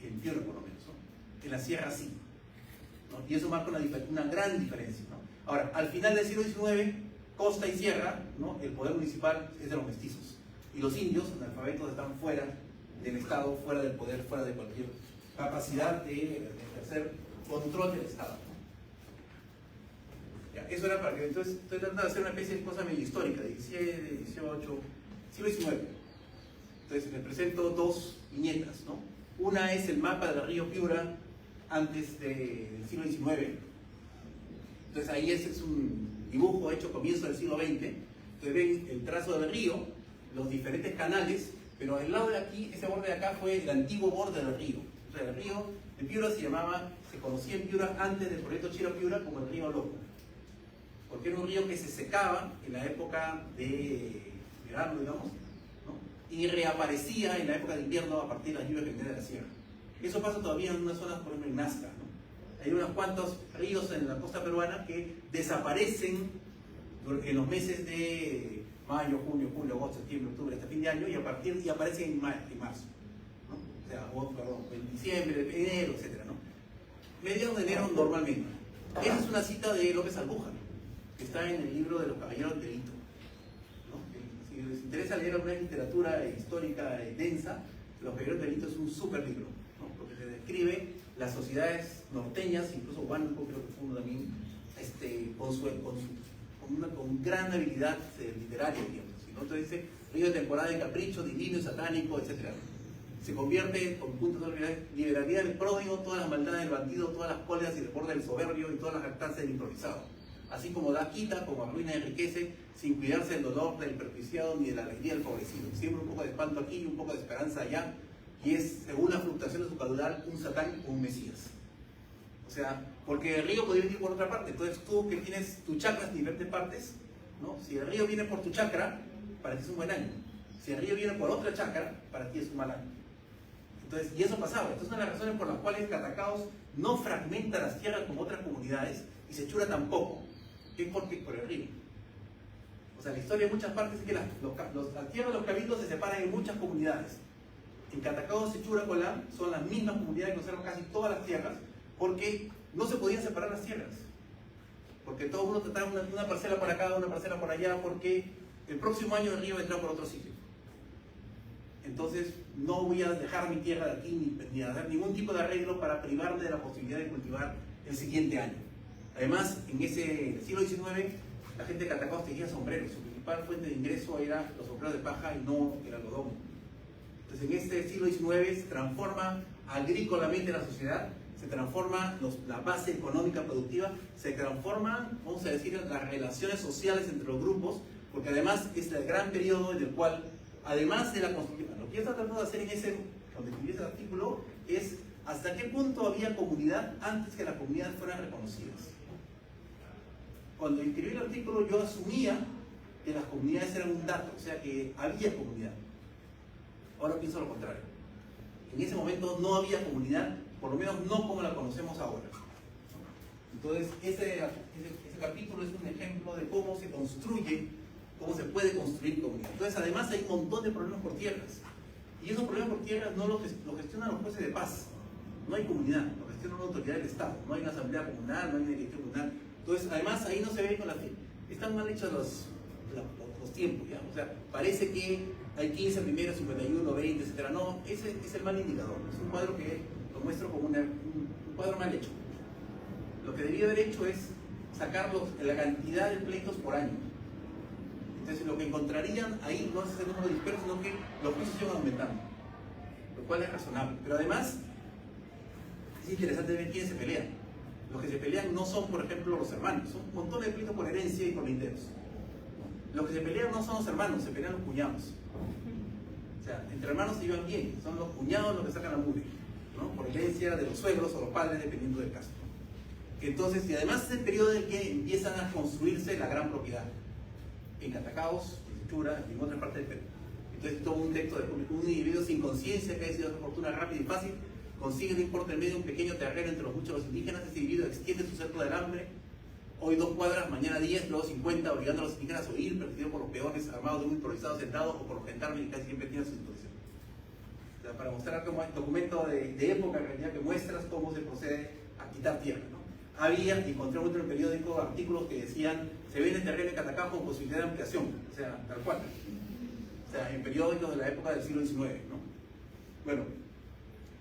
en Piura por lo menos, ¿no? En la sierra sí, ¿no? Y eso marca una gran diferencia, ¿no? Ahora, al final del siglo XIX, costa y sierra, ¿no?, el poder municipal es de los mestizos. Y los indios, analfabetos, están fuera del Estado, fuera del poder, fuera de cualquier capacidad de ejercer control del Estado, ¿no? Ya, eso era para que, entonces, estoy tratando de hacer una especie de cosa medio histórica, 17, 18, siglo XIX. Entonces, les presento dos viñetas, ¿no? Una es el mapa del río Piura antes del siglo XIX. Entonces, ahí es un dibujo hecho a comienzo del siglo XX. Entonces, ven el trazo del río, los diferentes canales, pero al lado de aquí, ese borde de acá fue el antiguo borde del río. O sea, el río de Piura se conocía en Piura antes del proyecto Chira Piura como el río Loco, porque era un río que se secaba en la época de verano, digamos, ¿no?, y reaparecía en la época de invierno a partir de las lluvias que vienen de la sierra. Eso pasa todavía en unas zonas, por ejemplo en Nazca, ¿no? Hay unos cuantos ríos en la costa peruana que desaparecen en los meses de mayo, junio, julio, agosto, septiembre, octubre, hasta fin de año, y aparecen en marzo, ¿no? O sea, en diciembre, enero, etc., ¿no? mediados de enero normalmente. Esa es una cita de López Albuja, que está en el libro de los Caballeros del Delito, ¿no? Si les interesa leer alguna literatura histórica densa, Los Caballeros del Delito es un súper libro, ¿no? Porque se describe las sociedades norteñas, incluso Huánuco creo que fue uno también, con gran habilidad literaria, digamos, ¿no? Entonces dice, río de temporada de capricho, divino y satánico, etc. Se convierte con puntos de liberalidad del pródigo, todas las maldades del bandido, todas las cóleras y desborda del soberbio y todas las jactancias del improvisado. Así como da quita, como arruina y enriquece, sin cuidarse del dolor del perjuiciado ni de la alegría del pobrecido. Siempre un poco de espanto aquí y un poco de esperanza allá, y es, según la fluctuación de su caudal, un satán o un mesías. O sea, porque el río podría ir por otra parte. Entonces tú que tienes tus chakras en diferentes partes, ¿no? Si el río viene por tu chakra, para ti es un buen año. Si el río viene por otra chakra, para ti es un mal año. Entonces, y eso pasaba. Entonces, una de las razones por las cuales Catacaos no fragmenta las tierras como otras comunidades y Sechura tampoco, es porque por el río. O sea, la historia en muchas partes es que las tierras de los cabildos se separan en muchas comunidades. En Catacaos, Sechura, Colán son las mismas comunidades que conservan casi todas las tierras, porque no se podían separar las tierras. Porque todo el mundo trataba una parcela por acá, una parcela por allá, porque el próximo año el río vendrá por otro sitio. Entonces, no voy a dejar mi tierra de aquí ni hacer ningún tipo de arreglo para privarme de la posibilidad de cultivar el siguiente año. Además, en ese siglo XIX, la gente de Catacaos tenía sombreros. Su principal fuente de ingreso era los sombreros de paja y no el algodón. Entonces, en este siglo XIX se transforma agrícolamente la sociedad, se transforma la base económica productiva, se transforman, vamos a decir, las relaciones sociales entre los grupos, porque además es el gran periodo en el cual, además de la construcción, lo que yo estoy tratando de hacer en donde escribí ese artículo, es hasta qué punto había comunidad antes que las comunidades fueran reconocidas. Cuando escribí el artículo yo asumía que las comunidades eran un dato, o sea que había comunidad. Ahora pienso lo contrario. En ese momento no había comunidad, por lo menos no como la conocemos ahora. Entonces, ese capítulo es un ejemplo de cómo se construye, cómo se puede construir comunidad. Entonces, además hay un montón de problemas por tierras. Y esos problemas por tierras no los gestionan los jueces de paz. No hay comunidad, lo gestiona una autoridad del Estado. No hay una asamblea comunal, no hay una dirección comunal. Entonces, además, ahí no se ve con la fe. Están mal hechos los tiempos, ¿ya? O sea, parece que hay 15 primeros, 51, 20, etc. No, ese es el mal indicador. Es un cuadro que lo muestro como un cuadro mal hecho. Lo que debía haber hecho es sacar la cantidad de pleitos por año. Entonces, lo que encontrarían ahí no es ese número disperso, sino que los juicios iban aumentando, lo cual es razonable. Pero además, es interesante ver quiénes se pelean. Los que se pelean no son, por ejemplo, los hermanos, son un montón de pleitos por herencia y por linderos. Los que se pelean no son los hermanos, se pelean los cuñados. O sea, entre hermanos se llevan bien, son los cuñados los que sacan la mugre, ¿no? Por herencia de los suegros o los padres, dependiendo del caso. Entonces, y además es el periodo en que empiezan a construirse la gran propiedad. En Catacaos, en Sechura, y en otra parte del Perú. Entonces, todo un texto de un individuo sin conciencia que ha decidido hacer fortuna rápida y fácil, consigue, no importa el medio, un pequeño terreno entre los muchos de los indígenas. Ese individuo extiende su cerco del hambre, hoy 2 cuadras, mañana 10, luego 50, obligando a los indígenas a huir, perseguidos por los peones armados de un improvisado sentado o por los gendarmes que casi siempre tienen su situación. O sea, para mostrar como documento de época en realidad que muestras cómo se procede a quitar tierra, ¿no? Encontré en el periódico artículos que decían: se vende terreno en Catacaos con posibilidad de ampliación, o sea, tal cual. O sea, en periódicos de la época del siglo XIX, ¿no? Bueno,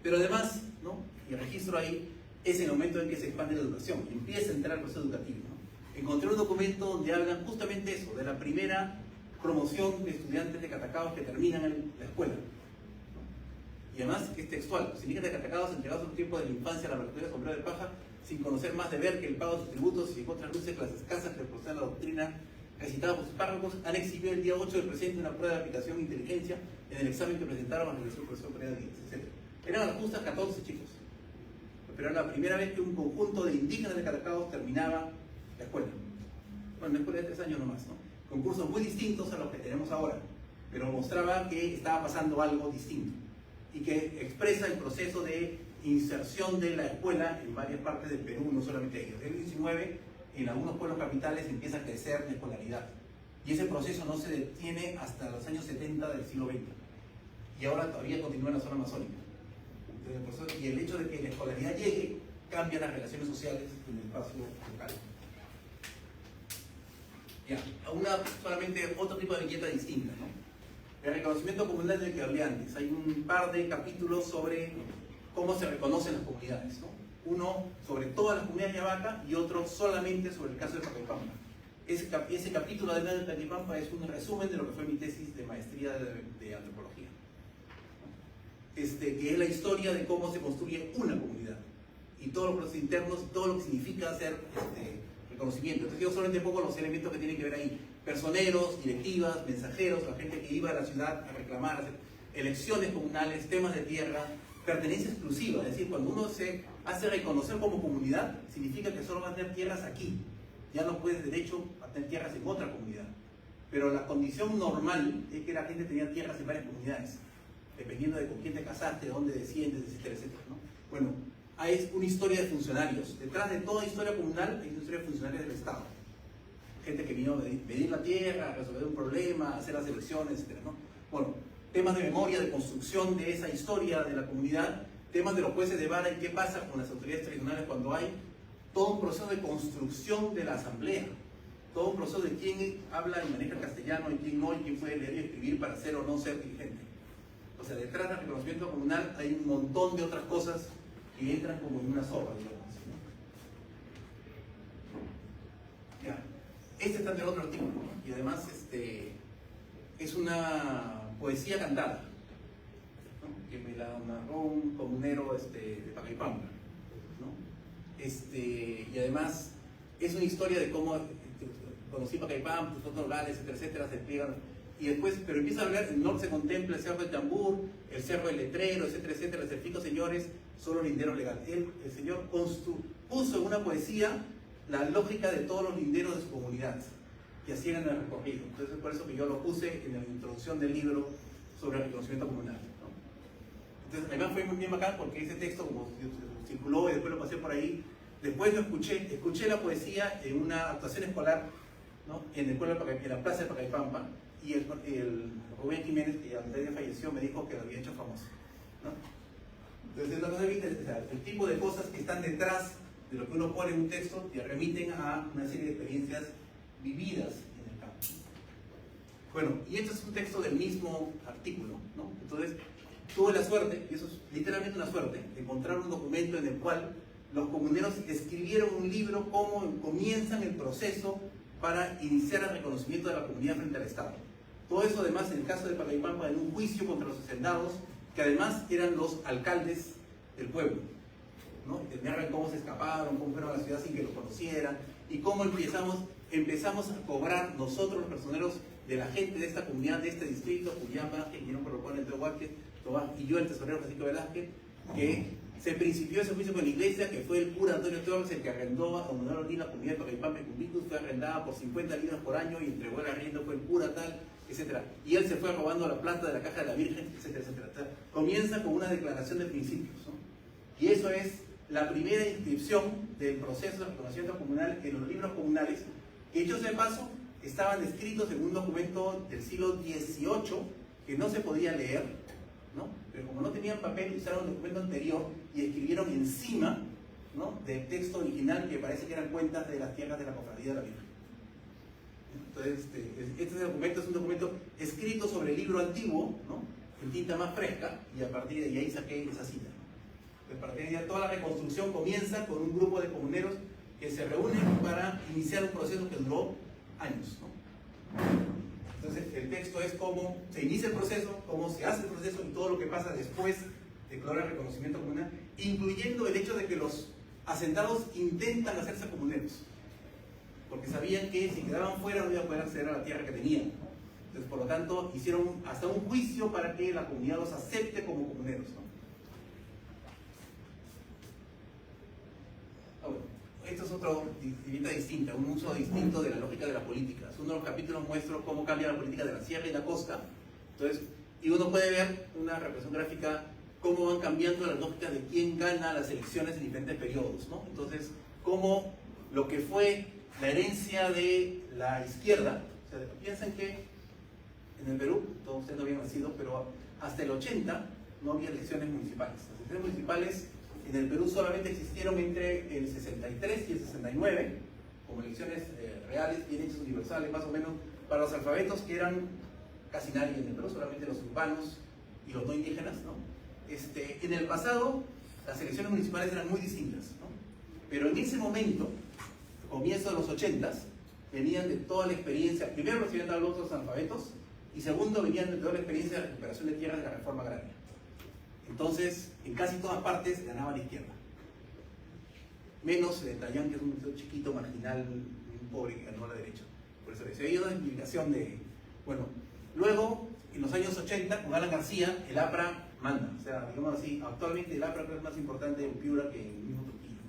pero además, ¿no? Y el registro ahí es el momento en que se expande la educación, empieza a entrar el proceso educativo, ¿no? Encontré un documento donde hablan justamente eso, de la primera promoción de estudiantes de Catacaos que terminan en la escuela, ¿no? Y además es textual: los indígenas de Catacaos, entregados un tiempo de la infancia a la recolección de sombrero de paja, sin conocer más de ver que el pago de sus tributos y en otras luces las escasas que proceden la doctrina recitada por sus párrocos, han exhibido el día 8 del presente una prueba de aplicación de inteligencia en el examen que presentaron a la Universidad Profesor Pereira Díaz, etc. Eran a las justas 14 chicos, pero era la primera vez que un conjunto de indígenas de Catacaos terminaba la escuela. Bueno, una escuela de 3 años nomás, ¿no? Concursos muy distintos a los que tenemos ahora, pero mostraba que estaba pasando algo distinto y que expresa el proceso de inserción de la escuela en varias partes del Perú, no solamente ahí. Desde el 19, en algunos pueblos capitales empieza a crecer la escolaridad. Y ese proceso no se detiene hasta los años 70 del siglo XX. Y ahora todavía continúa en la zona amazónica. Entonces, y el hecho de que la escolaridad llegue cambia las relaciones sociales en el espacio local. Ya, solamente otro tipo de viñeta distinta, ¿no? El reconocimiento comunal del que hablé antes. Hay un par de capítulos sobre cómo se reconocen las comunidades, ¿no? Uno sobre todas las comunidades de Ayabaca y otro solamente sobre el caso de Pacaypampa. Ese capítulo de Pacaypampa es un resumen de lo que fue mi tesis de maestría de antropología, que es la historia de cómo se construye una comunidad y todos los procesos internos, todo lo que significa hacer reconocimiento. Entonces yo solamente pongo los elementos que tienen que ver ahí: personeros, directivas, mensajeros, la gente que iba a la ciudad a reclamar, hacer elecciones comunales, temas de tierra, pertenencia exclusiva. Es decir, cuando uno se hace reconocer como comunidad, significa que solo va a tener tierras aquí. Ya no puedes derecho a tener tierras en otra comunidad. Pero la condición normal es que la gente tenía tierras en varias comunidades, dependiendo de con quién te casaste, de dónde desciendes, etcétera, etcétera, ¿no? Bueno, hay una historia de funcionarios. Detrás de toda historia comunal hay una historia de funcionarios del Estado. Gente que vino a medir la tierra, a resolver un problema, a hacer las elecciones, etcétera, ¿no? Bueno, temas de memoria, de construcción de esa historia de la comunidad, temas de los jueces de vara y qué pasa con las autoridades tradicionales cuando hay todo un proceso de construcción de la asamblea, todo un proceso de quién habla y maneja el castellano y quién no, y quién puede leer y escribir para ser o no ser dirigente. O sea, detrás del reconocimiento comunal hay un montón de otras cosas que entran como en una sopa, digamos, ¿no? Ya. Este está en el otro artículo, ¿no? Y además es una poesía cantada, ¿no? Que me la narró un comunero de Pacaypampa, ¿no? Y además es una historia de cómo conocí Pacaypampa, otros lugares, etcétera, etcétera, se despliegan. Y después, pero empieza a hablar, el norte se contempla el cerro del tambor, el cerro del letrero, etcétera, etcétera, les explico, señores, solo linderos legales. El señor puso en una poesía la lógica de todos los linderos de su comunidad, que hacían el recorrido. Entonces, por eso que yo lo puse en la introducción del libro sobre el reconocimiento comunal, ¿no? Entonces, además fue muy bien bacán porque ese texto, como circuló y después lo pasé por ahí, después lo escuché la poesía en una actuación escolar, ¿no? En la plaza de Pacaypampa, y el Rubén Jiménez, que ya falleció, me dijo que lo había hecho famoso, ¿no? Entonces, es una cosa bien interesante. El tipo de cosas que están detrás de lo que uno pone en un texto te remiten a una serie de experiencias vividas en el campo. Bueno, y este es un texto del mismo artículo, ¿no? Entonces, tuve la suerte, y eso es literalmente una suerte, de encontrar un documento en el cual los comuneros escribieron un libro cómo comienzan el proceso para iniciar el reconocimiento de la comunidad frente al Estado. Todo eso además en el caso de Pacaypampa en un juicio contra los hacendados, que además eran los alcaldes del pueblo, ¿no? Y te narran cómo se escaparon, cómo fueron a la ciudad sin que los conocieran, y cómo empezamos a cobrar nosotros los personeros de la gente de esta comunidad, de este distrito, Julián Vázquez, Guillermo Perrocón, Entre Huásquez, y yo, el tesorero Francisco Velázquez, que se principió ese juicio con la iglesia, que fue el cura Antonio Torres el que arrendó a Don Manuel Ortiz la comunidad de Pacaypampa y Cumbitus, fue arrendada por 50 libras por año y entregó el arriendo, fue el cura tal, etcétera. Y él se fue robando la plata de la caja de la Virgen, etcétera, etcétera. O sea, comienza con una declaración de principios, ¿no? Y eso es la primera inscripción del proceso de reconocimiento comunal en los libros comunales, que dicho sea de paso, estaban escritos en un documento del siglo XVIII que no se podía leer, ¿no? Pero como no tenían papel, usaron un documento anterior y escribieron encima, ¿no?, del texto original, que parece que eran cuentas de las tierras de la cofradía de la Virgen. Entonces, este documento es un documento escrito sobre el libro antiguo, ¿no?, en tinta más fresca, y a partir de ahí saqué esa cita, ¿no? Entonces, para que toda la reconstrucción comienza con un grupo de comuneros que se reúnen para iniciar un proceso que duró años, ¿no? Entonces, el texto es cómo se inicia el proceso, cómo se hace el proceso y todo lo que pasa después de lograr el reconocimiento comunal, incluyendo el hecho de que los asentados intentan hacerse comuneros, porque sabían que si quedaban fuera no iban a poder acceder a la tierra que tenían, ¿no? Entonces, por lo tanto, hicieron hasta un juicio para que la comunidad los acepte como comuneros, ¿no? Esto es otra viñeta distinta, un uso distinto de la lógica de la política. Uno de los capítulos muestra cómo cambia la política de la sierra y la costa. Entonces, y uno puede ver una representación gráfica cómo van cambiando las lógicas de quién gana las elecciones en diferentes periodos, ¿no? Entonces, cómo lo que fue la herencia de la izquierda, o sea, piensen que en el Perú, todos ustedes no habían nacido, pero hasta el 80 no había elecciones municipales. Las elecciones municipales en el Perú solamente existieron entre el 63 y el 69, como elecciones reales, bien hechas, universales, más o menos, para los alfabetos que eran casi nadie en el Perú, solamente los urbanos y los no indígenas, ¿no? En el pasado, las elecciones municipales eran muy distintas, ¿no? Pero en ese momento, comienzo de los 80s, venían de toda la experiencia, primero los habían dado los otros analfabetos, y segundo, venían de toda la experiencia de la recuperación de tierras de la reforma agraria. Entonces, en casi todas partes ganaba la izquierda. Menos Tayán, que es un chiquito, marginal, un pobre que ganó a la derecha. Por eso se ha ido una explicación de... Bueno, luego, en los años 80, con Alan García, el APRA manda. O sea, digamos así, actualmente el APRA es más importante en Piura que en el mismo Trujillo.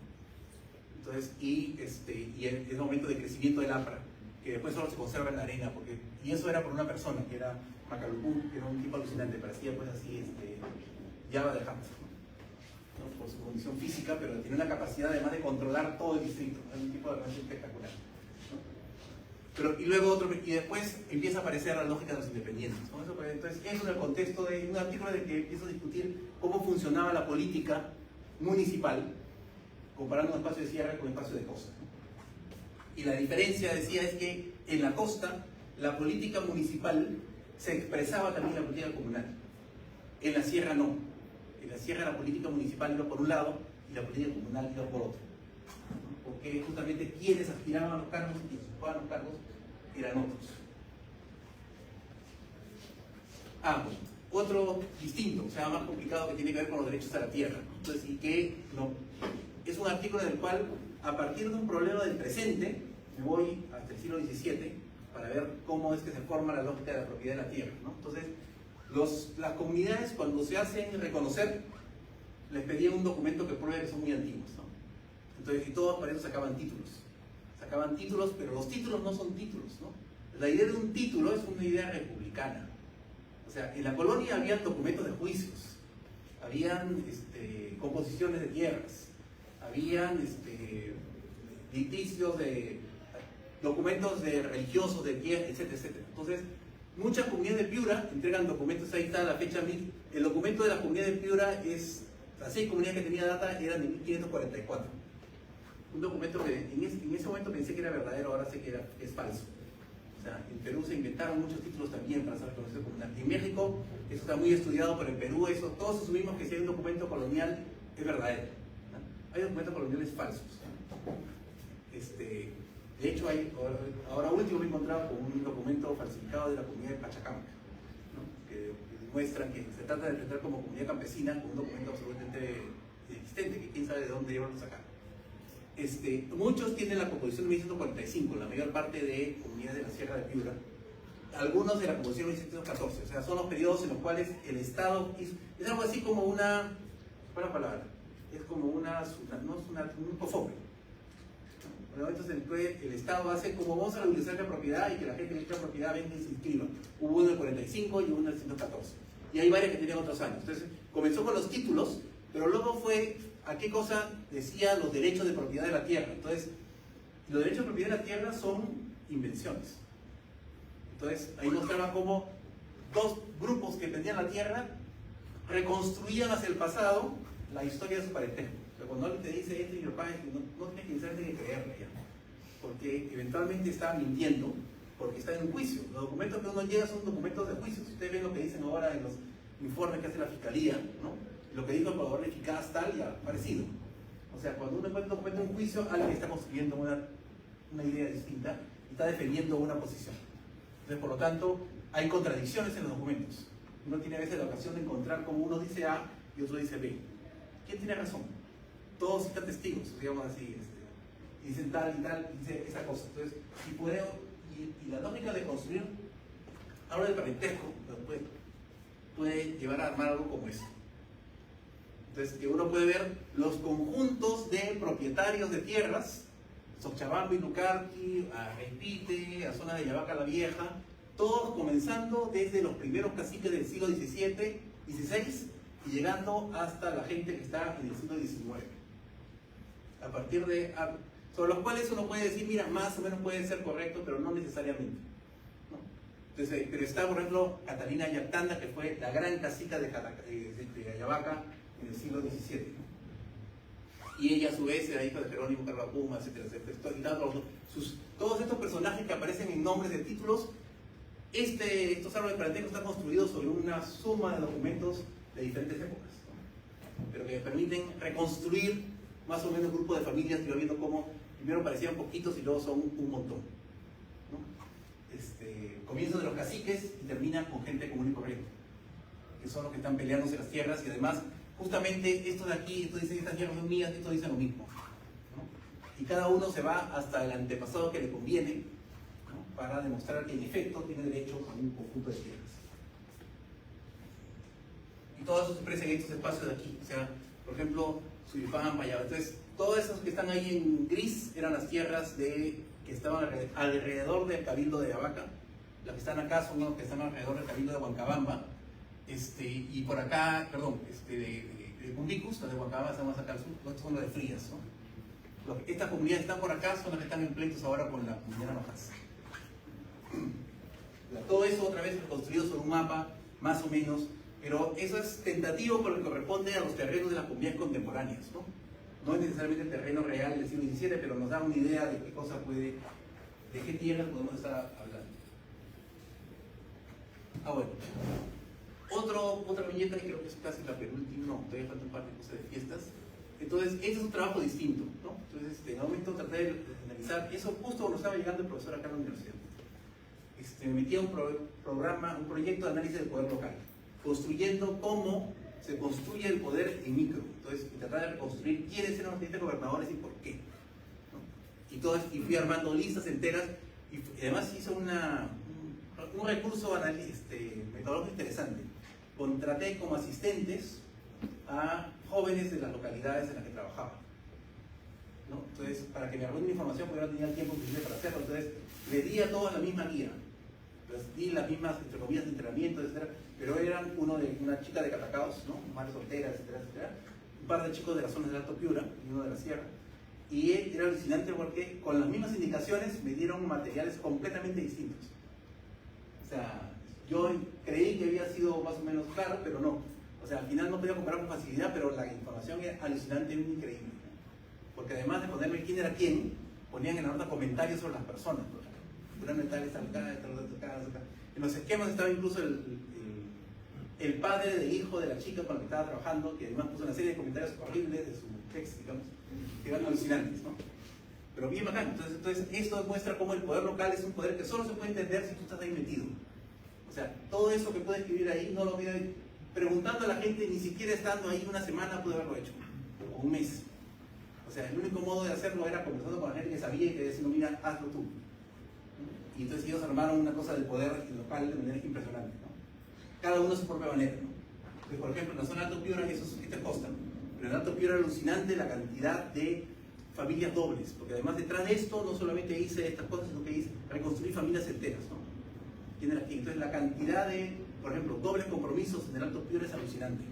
Entonces, y es el momento de crecimiento del APRA, que después solo se conserva en la arena, porque, y eso era por una persona, que era Macalucú, que era un tipo alucinante, parecía pues así, Java de Hamza, ¿no? Por su condición física, pero tiene una capacidad además de controlar todo el distrito, es un tipo de realmente espectacular, ¿no? Pero, y después empieza a aparecer la lógica de los independientes, ¿no? Entonces, eso en el contexto de un artículo de que empiezo a discutir cómo funcionaba la política municipal, comparando un espacio de sierra con un espacio de costa, ¿no? Y la diferencia, decía, es que en la costa la política municipal se expresaba también en la política comunal. En la sierra no. En la sierra la política municipal iba por un lado y la política comunal iba por otro. Porque justamente quienes aspiraban a los cargos y quienes ocupaban los cargos eran otros. Bueno, otro distinto, o sea, más complicado, que tiene que ver con los derechos a la tierra. Entonces, y que no, es un artículo en el cual, a partir de un problema del presente, me voy hasta el siglo XVII para ver cómo es que se forma la lógica de la propiedad de la tierra, ¿no? Entonces, las comunidades, cuando se hacen reconocer, les pedían un documento que pruebe que son muy antiguos, ¿no? Entonces, y todos para eso sacaban títulos. Sacaban títulos, pero los títulos no son títulos, ¿no? La idea de un título es una idea republicana. O sea, en la colonia habían documentos de juicios, habían composiciones de tierras, habían litigicios de documentos de religiosos, de tierra, etcétera, etcétera. Entonces, muchas comunidades de Piura entregan documentos, ahí está la fecha, el documento de la comunidad de Piura es, las 6 comunidades que tenía data eran de 1544. Un documento que en ese momento pensé que era verdadero, ahora sé que es falso. O sea, en Perú se inventaron muchos títulos también para ser reconocido comunal. En México, eso está muy estudiado, pero en Perú todos asumimos que si hay un documento colonial es verdadero, ¿no? Hay documentos coloniales falsos, ¿no? De hecho, ahora último me he encontrado con un documento falsificado de la comunidad de Pachacamac, ¿no? que demuestran que se trata de presentar como comunidad campesina con un documento absolutamente inexistente, que quién sabe de dónde llevan a sacar. Muchos tienen la composición de 1145, la mayor parte de comunidades de la Sierra de Piura, algunos de la composición de 1714, o sea, son los periodos en los cuales el Estado es algo así como una, ¿cuál es la palabra? Es como un cofobre. Momentos en que el Estado hace como vamos a legalizar la propiedad y que la gente que tiene propiedad venga y se inscriba. Hubo uno en el 45 y uno en el 114. Y hay varias que tienen otros años. Entonces, comenzó con los títulos, pero luego fue a qué cosa decía los derechos de propiedad de la tierra. Entonces, los derechos de propiedad de la tierra son invenciones. Entonces, ahí mostraba cómo dos grupos que tenían la tierra reconstruían hacia el pasado la historia de su parentesco. Pero cuando alguien te dice esto y mi papá, no tienes que pensar en creerle ya, porque eventualmente está mintiendo, porque está en un juicio. Los documentos que uno llega son documentos de juicio. Si ustedes ven lo que dicen ahora en los informes que hace la fiscalía, ¿no? Lo que dijo el proveedor eficaz, tal y parecido. O sea, cuando uno encuentra un documento en un juicio, alguien está construyendo una idea distinta y está defendiendo una posición. Entonces, por lo tanto, hay contradicciones en los documentos. Uno tiene a veces la ocasión de encontrar como uno dice A y otro dice B. ¿Quién tiene razón? Todos están testigos, digamos así, y dicen tal y tal, y dice esa cosa. Entonces, y la lógica de construir ahora el parentesco puede llevar a armar algo como eso. Entonces, que uno puede ver los conjuntos de propietarios de tierras, Sochabamba y Lucarqui, a Reipite, a zona de Yavaca la Vieja, todos comenzando desde los primeros caciques del siglo XVII, XVI, y llegando hasta la gente que está en el siglo XIX. A partir de... sobre los cuales uno puede decir, mira, más o menos puede ser correcto, pero no necesariamente, ¿no? Entonces, pero está, por ejemplo, Catalina Yactanda, que fue la gran cacica de Ayabaca en el siglo XVII, ¿no? y ella a su vez era hija de Jerónimo Carvapuma, etcétera, etcétera. Todos estos personajes que aparecen en nombres de títulos, estos árboles parentescos están construidos sobre una suma de documentos de diferentes épocas, ¿no? Pero que permiten reconstruir más o menos un grupo de familias que va viendo cómo primero parecían poquitos y luego son un montón, ¿no? Comienzo de los caciques y termina con gente común y corriente, que son los que están peleándose las tierras, y además justamente estos de aquí, estos dicen estas tierras son mías, estos dicen lo mismo, ¿no? Y cada uno se va hasta el antepasado que le conviene, ¿no? Para demostrar que en efecto tiene derecho a un conjunto de tierras. Y todo eso se expresa en estos espacios de aquí, o sea, por ejemplo, Suyupán, Payaba. Entonces, todos esos que están ahí en gris eran las tierras que estaban alrededor del Cabildo de Abaca. Las que están acá son los que están alrededor del Cabildo de Huancabamba. Y por acá, perdón, de Cumbicus, las de Huancabamba están más acá al sur, estos son los de Frías, ¿no? Estas comunidades que están por acá son las que están en pleitos ahora con la comunidad Navajas. Todo eso otra vez reconstruido sobre un mapa, más o menos, pero eso es tentativo por lo que corresponde a los terrenos de las comunidades contemporáneas, ¿no? No es necesariamente el terreno real del siglo XVII, pero nos da una idea de qué cosa de qué tierras podemos estar hablando. Bueno. Otra viñeta que creo que es casi la penúltima, no, todavía falta un par de cosas de fiestas. Entonces, ese es un trabajo distinto, ¿no? Entonces, en un momento traté de analizar eso justo cuando estaba llegando el profesor acá a la universidad. Me metí a un proyecto de análisis del poder local, construyendo cómo se construye el poder en micro. Entonces, tratar de reconstruir quiénes eran los diferentes gobernadores y por qué, ¿no? Y fui armando listas enteras, y además hice un recurso metodológico interesante. Contraté como asistentes a jóvenes de las localidades en las que trabajaba, ¿no? Entonces, para que me arruine información, porque no tenía el tiempo suficiente para hacerlo, entonces les di a todos la misma guía, les di las mismas, entre comillas, de entrenamiento, etcétera, pero eran una chica de Catacaos, ¿no? Madre soltera, etcétera, etcétera, un par de chicos de las zonas del Alto Piura y uno de la Sierra, y era alucinante porque con las mismas indicaciones me dieron materiales completamente distintos. O sea, yo creí que había sido más o menos claro, pero no. O sea, al final no podía comparar con facilidad, pero la información era alucinantemente increíble, ¿no? Porque además de ponerme quién era quién, ponían en la nota comentarios sobre las personas, ¿no? En los esquemas estaba incluso el padre del hijo de la chica con la que estaba trabajando, que además puso una serie de comentarios horribles de su texto, digamos, que eran alucinantes, ¿no? Pero bien bacán. Entonces esto demuestra cómo el poder local es un poder que solo se puede entender si tú estás ahí metido. O sea, todo eso que puede escribir ahí no lo hubiera preguntando a la gente, ni siquiera estando ahí una semana pude haberlo hecho, o un mes. O sea, el único modo de hacerlo era conversando con la gente que sabía y que decía, mira, hazlo tú. Y entonces ellos armaron una cosa del poder local de manera impresionante, ¿no? Cada uno a su propia manera, ¿no? Entonces, por ejemplo, en la zona de Alto Piura, eso es costa, pero en Alto Piura era alucinante la cantidad de familias dobles, porque además detrás de esto no solamente hice estas cosas, sino que hice reconstruir familias enteras, ¿no? ¿Quién era aquí? Entonces la cantidad de, por ejemplo, dobles compromisos en el Alto Piura es alucinante.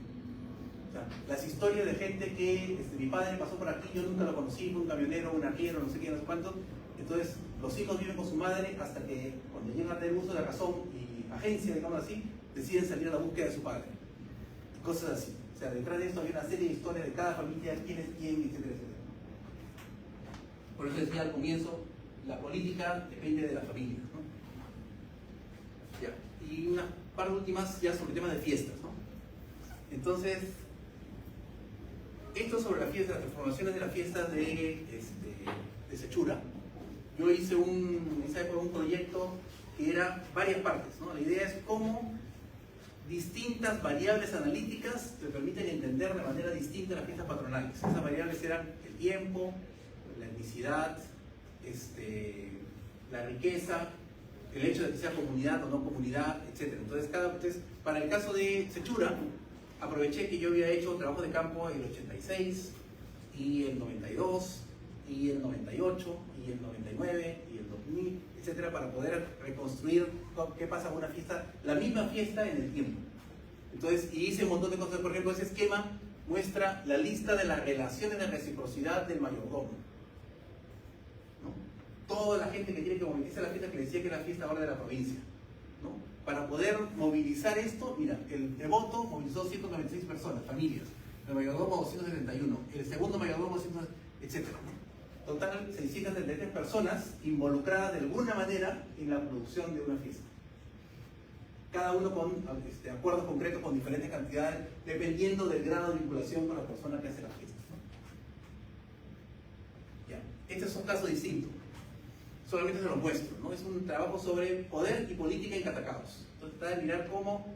O sea, las historias de gente que mi padre pasó por aquí, yo nunca lo conocí, fue un camionero, un arriero, no sé qué, no sé cuánto. Entonces los hijos viven con su madre hasta que cuando llegan a tener uso de la razón y agencia, digamos así, deciden salir a la búsqueda de su padre. Y cosas así. O sea, detrás de esto había una serie de historias de cada familia, quién es quién, etcétera, etcétera. Por eso decía al comienzo, la política depende de la familia, ¿no? Ya. Y una par de últimas ya sobre temas de fiestas, ¿no? Entonces, esto sobre la fiesta, las transformaciones de la fiesta de Sechura. Yo hice en esa época un proyecto que era varias partes, ¿no? La idea es cómo distintas variables analíticas te permiten entender de manera distinta las fiestas patronales. Esas variables eran el tiempo, la etnicidad, la riqueza, el hecho de que sea comunidad o no comunidad, etc. Entonces, para el caso de Sechura, aproveché que yo había hecho trabajo de campo en el 86, y el 92, y el 98, y el 99, y el 2000, etc. para poder reconstruir qué pasa con una fiesta, la misma fiesta en el tiempo. Entonces, y hice un montón de cosas. Por ejemplo, ese esquema muestra la lista de las relaciones de reciprocidad del mayordomo, ¿no? Toda la gente que tiene que movilizar la fiesta, que le decía que era la fiesta ahora de la provincia, ¿no? Para poder movilizar esto, mira, el voto movilizó 196 personas, familias. el mayordomo 271, el segundo mayordomo 200, etc. Total, 633 personas involucradas de alguna manera en la producción de una fiesta. Cada uno con acuerdos concretos con diferentes cantidades, dependiendo del grado de vinculación con la persona que hace la fiesta. Ya. Este es un caso distinto. Solamente se lo muestro, ¿no? Es un trabajo sobre poder y política en Catacaos. Entonces, trata de mirar cómo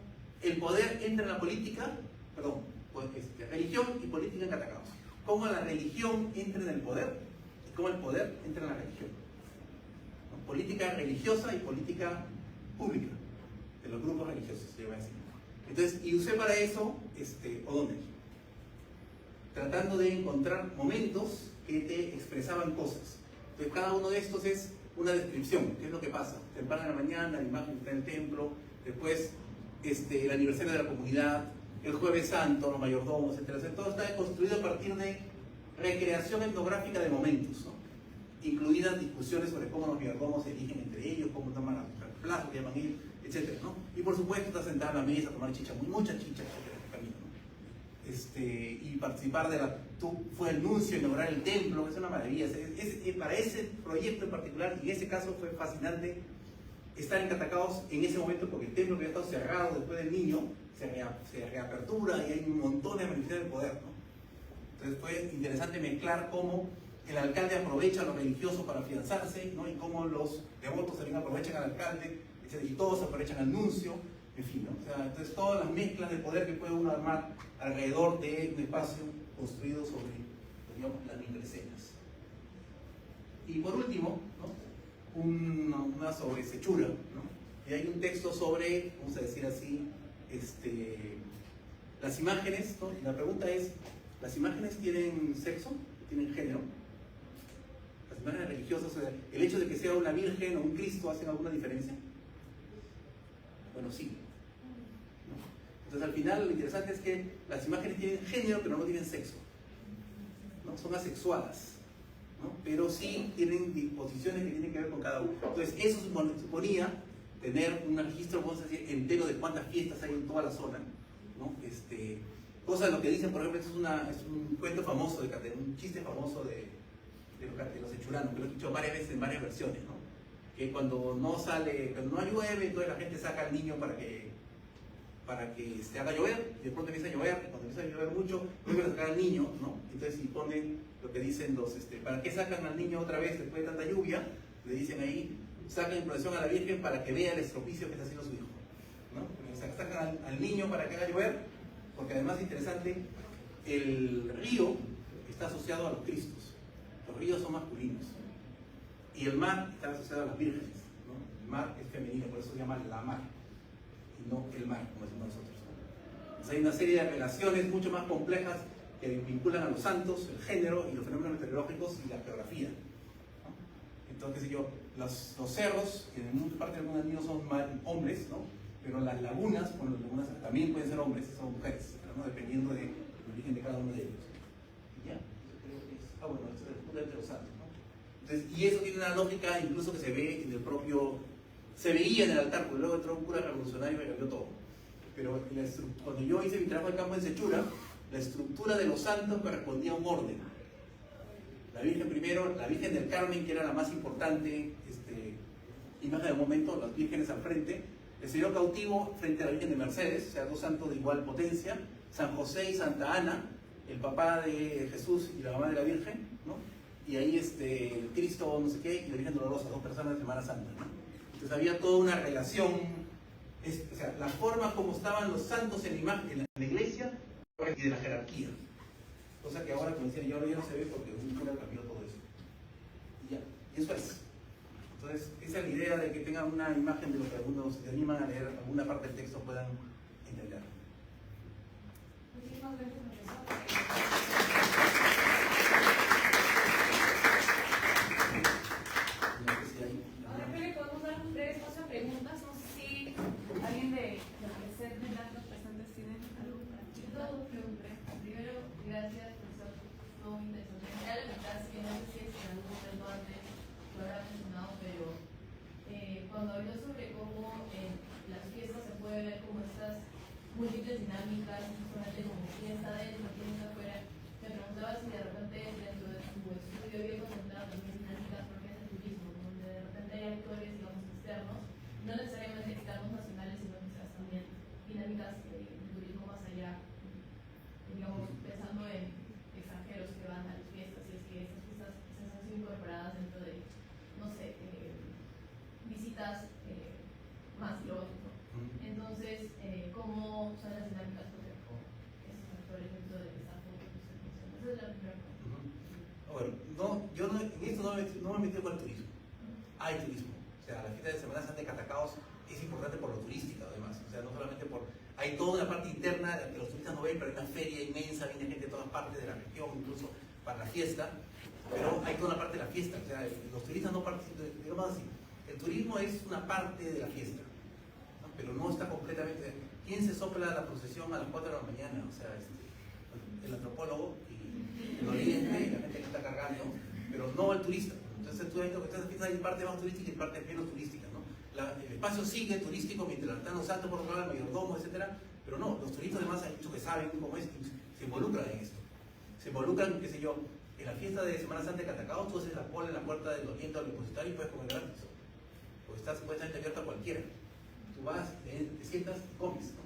el poder entra en la política, religión y política en Catacaos. Cómo la religión entra en el poder y cómo el poder entra en la religión. ¿No? Política religiosa y política pública de los grupos religiosos, se llama así. Entonces, y usé para eso O'Donnell, tratando de encontrar momentos que te expresaban cosas. Entonces, cada uno de estos es una descripción, qué es lo que pasa. Temprano en la mañana, la imagen está en el templo, después el aniversario de la comunidad, el Jueves Santo, los mayordomos, etc. Todo está construido a partir de recreación etnográfica de momentos, ¿no? Incluidas discusiones sobre cómo los mayordomos se eligen entre ellos, cómo toman el plazo, llaman ellos, etc. ¿no? Y por supuesto está sentada a la mesa a tomar chicha, mucha chicha, camino, ¿no? Y participar fue el nuncio, inaugurar el templo, es una maravilla. Para ese proyecto en particular, y en ese caso fue fascinante estar en Catacaos en ese momento, porque el templo que había estado cerrado después del niño se reapertura y hay un montón de manifestaciones de poder, ¿no? Entonces fue interesante mezclar cómo el alcalde aprovecha a lo religioso para afianzarse, ¿no? Y cómo los devotos también aprovechan al alcalde, etc. Y todos aprovechan al nuncio, en fin, ¿no? O sea, entonces todas las mezclas de poder que puede uno armar alrededor de un espacio construido sobre, digamos, las microescenas. Y por último, ¿no? una sobre Sechura, ¿no? Y hay un texto sobre, vamos a decir así, las imágenes, ¿no? Y la pregunta es, ¿las imágenes tienen sexo? ¿Tienen género? Las imágenes religiosas, o sea, ¿el hecho de que sea una virgen o un Cristo hacen alguna diferencia? Bueno, sí. ¿No? Entonces al final lo interesante es que las imágenes tienen género pero no tienen sexo, ¿no? Son asexuadas, ¿no? Pero sí tienen disposiciones que tienen que ver con cada uno. Entonces eso suponía tener un registro, vamos a decir, entero de cuántas fiestas hay en toda la zona, ¿no? Cosa de lo que dicen, por ejemplo, es un cuento famoso, un chiste famoso de los hechuranos, que lo he escuchado varias veces en varias versiones, ¿no? Que cuando no llueve, entonces la gente saca al niño para que se haga llover, y de pronto empieza a llover, y cuando empieza a llover mucho, vuelven a sacar al niño, ¿no? Entonces, si ponen lo que dicen ¿para qué sacan al niño otra vez después de tanta lluvia? Le dicen ahí, sacan en procesión a la Virgen para que vea el estropicio que está haciendo su hijo, ¿no? O sea, sacan al niño para que haga llover, porque además es interesante, el río está asociado a los Cristos, los ríos son masculinos, y el mar está asociado a las vírgenes, ¿no? El mar es femenino, por eso se llama la mar, y no el mar, como decimos nosotros. Entonces hay una serie de relaciones mucho más complejas que vinculan a los santos, el género y los fenómenos meteorológicos y la geografía, ¿no? Entonces, qué sé yo, los cerros, que en muchas partes del mundo niños son hombres, ¿no? Pero las lagunas, bueno, las lagunas también pueden ser hombres, son mujeres, ¿no? Dependiendo del origen de cada uno de ellos. ¿Ya? Bueno, eso es el punto de los santos, ¿no? Entonces, y eso tiene una lógica incluso que se ve en el propio, se veía en el altar, porque luego entró un cura revolucionario y cambió todo. Pero cuando yo hice mi trabajo de campo en Sechura, la estructura de los santos correspondía a un orden. La Virgen primero, la Virgen del Carmen, que era la más importante imagen del momento, las vírgenes al frente, el Señor cautivo frente a la Virgen de Mercedes, o sea, dos santos de igual potencia, San José y Santa Ana, el papá de Jesús y la mamá de la Virgen, ¿no? Y ahí el Cristo no sé qué y la Virgen Dolorosa, dos personas de Semana Santa, ¿no? Entonces había toda una relación, o sea, la forma como estaban los santos en la imagen, en la iglesia y de la jerarquía. Cosa que ahora, como decía, ya no se ve porque un cura cambió todo eso. Y ya, eso es. Entonces, esa es la idea de que tengan una imagen de lo que algunos se animan a leer, alguna parte del texto puedan entender. Muchísimas gracias, profesor. Ahora creo que podemos dar un breve espacio a preguntas. No sé si alguien de los presentes tiene algo para decir. Dos preguntas. Primero, gracias, profesor. Muy interesante. Era la mitad, que no sé si es en algún momento antes lo habrá mencionado, pero cuando habló sobre cómo las fiestas se puede ver como estas múltiples dinámicas, no solamente como fiesta de la fiesta no me he metido con el turismo. Hay turismo. O sea, la fiesta de Semana Santa de Catacaos es importante por lo turístico, además. O sea, no solamente por... Hay toda una parte interna que los turistas no ven, pero hay una feria inmensa, viene gente de todas partes de la región, incluso para la fiesta. Pero hay toda una parte de la fiesta. O sea, los turistas no participan, digamos así. El turismo es una parte de la fiesta, ¿no? Pero no está completamente... ¿Quién se sopla la procesión a las 4 de la mañana? O sea, el antropólogo y el oriente y la gente que está cargando, pero no el turista. Entonces tú ves que hay parte más turística y parte menos turística, ¿no? El espacio sigue turístico mientras están los santos por otro lado, el mayordomo, etcétera, pero no, los turistas además hay muchos que saben cómo es y se involucran en esto. Se involucran, qué sé yo, en la fiesta de Semana Santa de Catacaos, tú haces la cola en la puerta del oriente al depositario y puedes comer gratis, porque está supuestamente abierto a cualquiera. Tú vas, te sientas y comes, ¿no?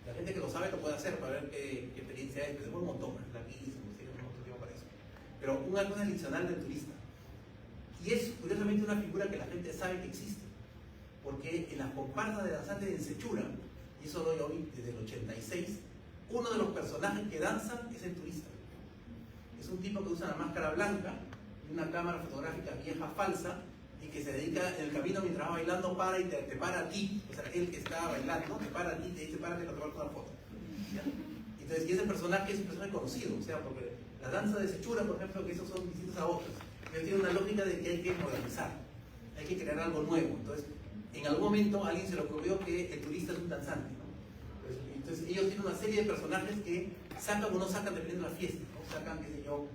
La gente que lo sabe lo puede hacer para ver qué experiencia es, pero es un montón, es larguísimo, tiene mucho tiempo para eso. Pero una cosa adicional del turista. Y es curiosamente una figura que la gente sabe que existe, porque en las comparsas de danzantes de Sechura, y eso lo oí desde el 86, uno de los personajes que danzan es el turista. Es un tipo que usa una máscara blanca y una cámara fotográfica vieja falsa y que se dedica en el camino mientras va bailando para y te para a ti, o sea, él que está bailando, te para a ti y te dice párate para tomar una foto. ¿Ya? Entonces, y ese personaje es un personaje conocido, o sea, porque la danza de Sechura, por ejemplo, que esos son distintos a otros, pero tiene una lógica de que hay que modernizar, hay que crear algo nuevo. Entonces, en algún momento a alguien se le ocurrió que el turista es un danzante, ¿no? Entonces ellos tienen una serie de personajes que sacan o no sacan dependiendo de la fiesta, ¿no? Sacan, qué sé yo,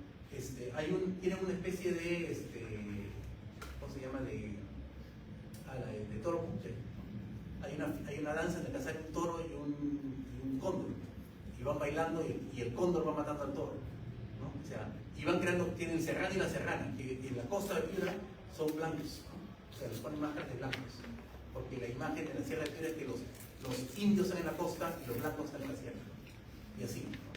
tienen una especie de, ¿cómo se llama? De toro puche. Hay una danza en la que sale un toro y un cóndor, y van bailando y el cóndor va matando al toro, ¿no? O sea, y van creando, tienen el serrano y la serrana, que en la costa de Piura son blancos, ¿no? O sea, les ponen máscaras de blancos, porque la imagen de la Sierra de Piura es que los indios están en la costa y los blancos están en la sierra, y así, ¿no?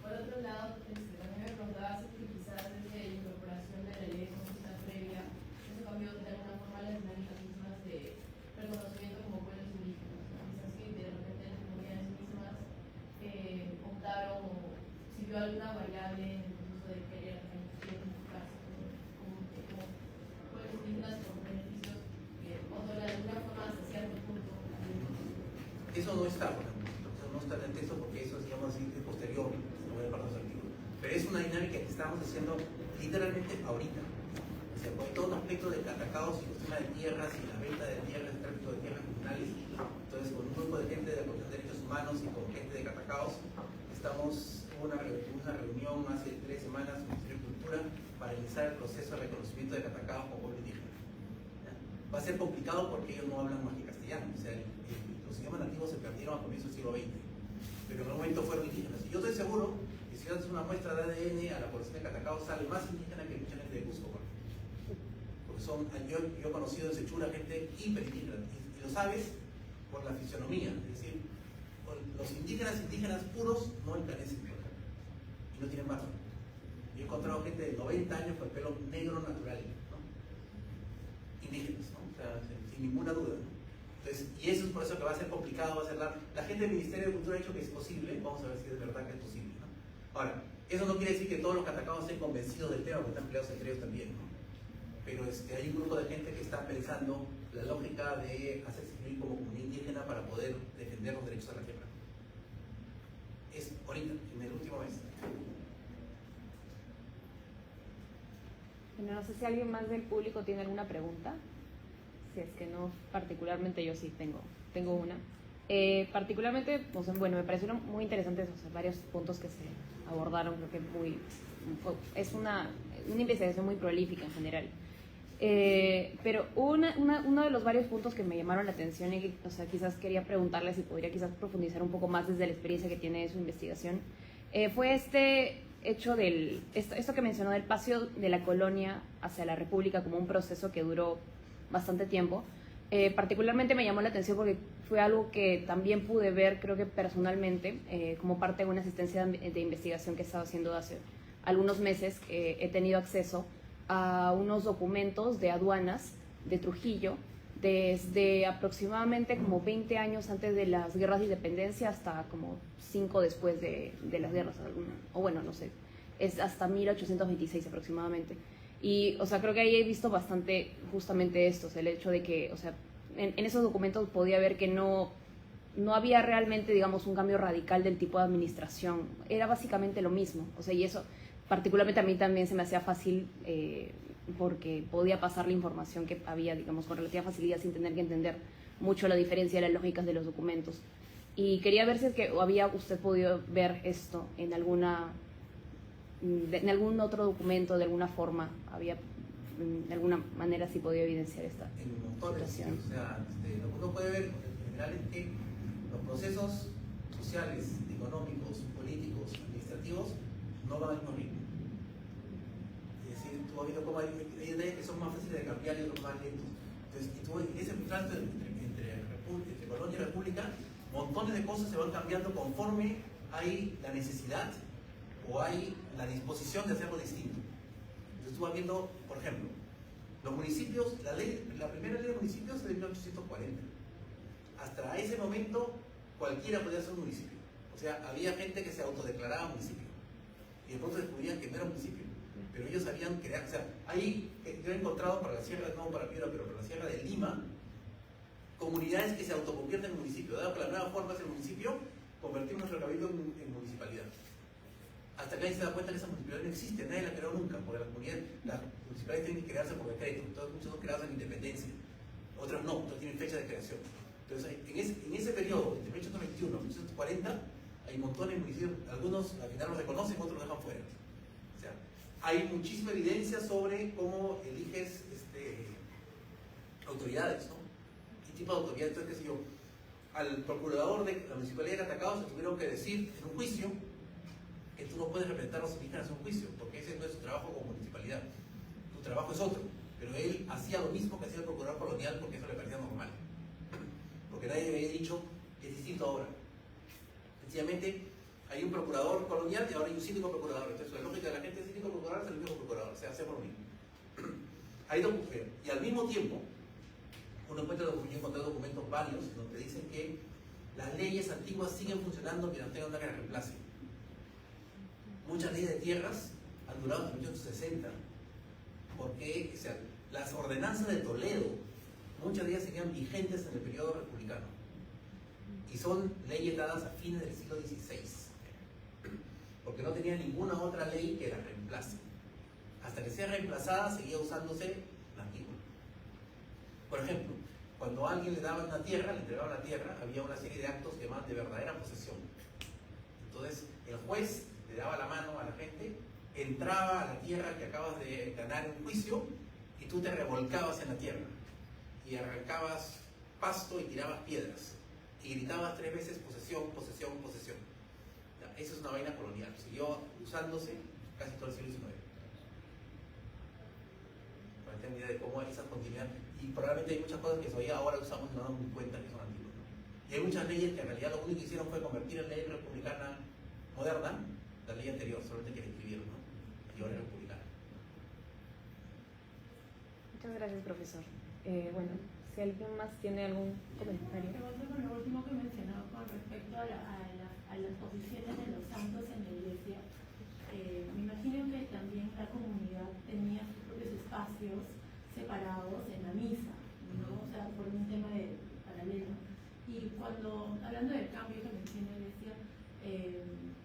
Por otro lado, también me preguntaba si quizás desde la incorporación de la ley de consulta previa, eso cambió de alguna forma las dinámicas mismas de reconocimiento como pueblos indígenas. Quizás que de repente las comunidades mismas optaron o sirvió alguna variable en el proceso de querer identificarse como pueblos indígenas con beneficios que otorgan de alguna forma hasta cierto punto. Eso no está, por ejemplo, no está en el texto porque eso, digamos así, es posterior, se puede para los artículos. Pero es una dinámica que estamos haciendo literalmente ahorita. O sea, con todo un aspecto de Catacaos y el tema de tierras y la venta de tierras, el tráfico de tierras comunales. Entonces, con un grupo de gente de la Comisión de Derechos Humanos y con gente de Catacaos, hubo una reunión hace 3 semanas en el Ministerio de Cultura para iniciar el proceso de reconocimiento de Catacaos como pueblo indígena. ¿Ya? Va a ser complicado porque ellos no hablan más que castellano. O sea, los idiomas nativos se perdieron a comienzos del siglo XX, pero en un momento fueron indígenas. Y yo estoy seguro que si haces una muestra de ADN a la población de Catacaos sale más indígena que mucha gente de Cusco, porque yo he conocido en Sechura gente hiperindígena, y lo sabes por la fisionomía, es decir, los indígenas puros no encanecen, por ejemplo, y no tienen barba. Yo he encontrado gente de 90 años con el pelo negro natural, ¿no? Indígenas, ¿no? O sea, sin ninguna duda, ¿no? Entonces, y eso es por eso que va a ser complicado, va a ser la gente del Ministerio de Cultura ha dicho que es posible, vamos a ver si es verdad que es posible, ¿no? Ahora, eso no quiere decir que todos los catacaos estén convencidos del tema, porque están peleados entre ellos también, ¿no? Pero hay un grupo de gente que está pensando la lógica de hacerse incluir como comunidad indígena para poder defender los derechos a la tierra. Es ahorita, en el último mes. Bueno, no sé si alguien más del público tiene alguna pregunta. Si es que no, particularmente yo sí tengo una. Particularmente, o sea, bueno, me parecieron muy interesantes, o sea, varios puntos que se abordaron, creo que es una investigación muy prolífica en general. Pero uno de los varios puntos que me llamaron la atención y que, o sea, quizás quería preguntarle si podría quizás profundizar un poco más desde la experiencia que tiene de su investigación, fue este hecho esto que mencionó del paso de la colonia hacia la república como un proceso que duró bastante tiempo. Particularmente me llamó la atención porque fue algo que también pude ver, creo que personalmente, como parte de una asistencia de investigación que he estado haciendo hace algunos meses. He tenido acceso a unos documentos de aduanas de Trujillo desde aproximadamente como 20 años antes de las guerras de independencia hasta como 5 después de las guerras, o bueno, no sé. es hasta 1826 aproximadamente. Y, o sea, creo que ahí he visto bastante justamente esto, o sea, el hecho de que, o sea, en esos documentos podía ver que no había realmente, digamos, un cambio radical del tipo de administración. Era básicamente lo mismo, o sea, y eso particularmente a mí también se me hacía fácil porque podía pasar la información que había, digamos, con relativa facilidad sin tener que entender mucho la diferencia de las lógicas de los documentos. Y quería ver si es que había usted podido ver esto en algún otro documento, de alguna forma, había de alguna manera sí podía evidenciar esta En montones, situación. o sea, lo que uno puede ver en general es que los procesos sociales, económicos, políticos, administrativos no van al mismo ritmo. Es decir, tú has visto cómo hay ideas que son más fáciles de cambiar y otros más lentos. Entonces, y tú en ese trance entre colonia y república, montones de cosas se van cambiando conforme hay la necesidad o hay la disposición de hacerlo distinto. Entonces tú vas viendo, por ejemplo, los municipios, la primera ley de municipios es de 1840. Hasta ese momento cualquiera podía ser un municipio. O sea, había gente que se autodeclaraba municipio. Y de pronto descubrían que no era un municipio. Pero ellos sabían crear, o sea, ahí yo he encontrado para la sierra, no para Piura, pero para la sierra de Lima, comunidades que se autoconvierten en municipio. Dado que la nueva forma es el municipio, convertimos nuestro cabildo en municipalidad. Hasta que alguien se da cuenta que esa municipalidad no existe, nadie la creó nunca, porque las municipalidades tienen que crearse por decreto. Entonces muchos son creados en independencia, otros no, otros tienen fecha de creación. Entonces en ese periodo, entre 1821 y 1840, hay montones de municipios, algunos al final los reconocen, otros los dejan fuera. O sea, hay muchísima evidencia sobre cómo eliges autoridades, ¿no? ¿Qué tipo de autoridades? Entonces, qué sé yo, al procurador de la municipalidad de Atacao se tuvieron que decir en un juicio que tú no puedes representar a los indígenas en un juicio, porque ese no es su trabajo como municipalidad. Tu trabajo es otro, pero él hacía lo mismo que hacía el procurador colonial porque eso le parecía normal. Porque nadie había dicho que es distinto ahora. Sencillamente hay un procurador colonial y ahora hay un síndico procurador. Entonces la lógica de la gente es síndico procurador es el mismo procurador, o sea, hacemos lo mismo. Y al mismo tiempo, uno encuentra documentos varios donde dicen que las leyes antiguas siguen funcionando mientras tengan una que las reemplace. Muchas leyes de tierras han durado hasta 1860, porque o sea, las ordenanzas de Toledo, muchas de ellas seguían vigentes en el periodo republicano, y son leyes dadas a fines del siglo XVI, porque no tenía ninguna otra ley que las reemplace. Hasta que sea reemplazada, seguía usándose la antigua. Por ejemplo, cuando a alguien le daban una tierra, le entregaban la tierra, había una serie de actos que llamaban de verdadera posesión. Entonces, el juez le daba la mano a la gente, entraba a la tierra que acabas de ganar en un juicio y tú te revolcabas en la tierra y arrancabas pasto y tirabas piedras y gritabas 3 veces posesión, posesión, posesión. Ya, esa es una vaina colonial, siguió usándose casi todo el siglo XIX. Para tener una idea de cómo esa continuidad, y probablemente hay muchas cosas que todavía ahora usamos y no nos damos cuenta que son antiguas, ¿no? Y hay muchas leyes que en realidad lo único que hicieron fue convertir en ley republicana moderna la ley anterior, solamente que la escribieron, ¿no? Y ahora es republicana. Muchas gracias, profesor. Bueno, si alguien más tiene algún comentario. Me voy con lo último que mencionaba con respecto a las posiciones de los santos en la iglesia. Me imagino que también la comunidad tenía sus propios espacios separados en la misa, ¿no? O sea, por un tema de paralelo. Y cuando, hablando del cambio que mencioné, decía,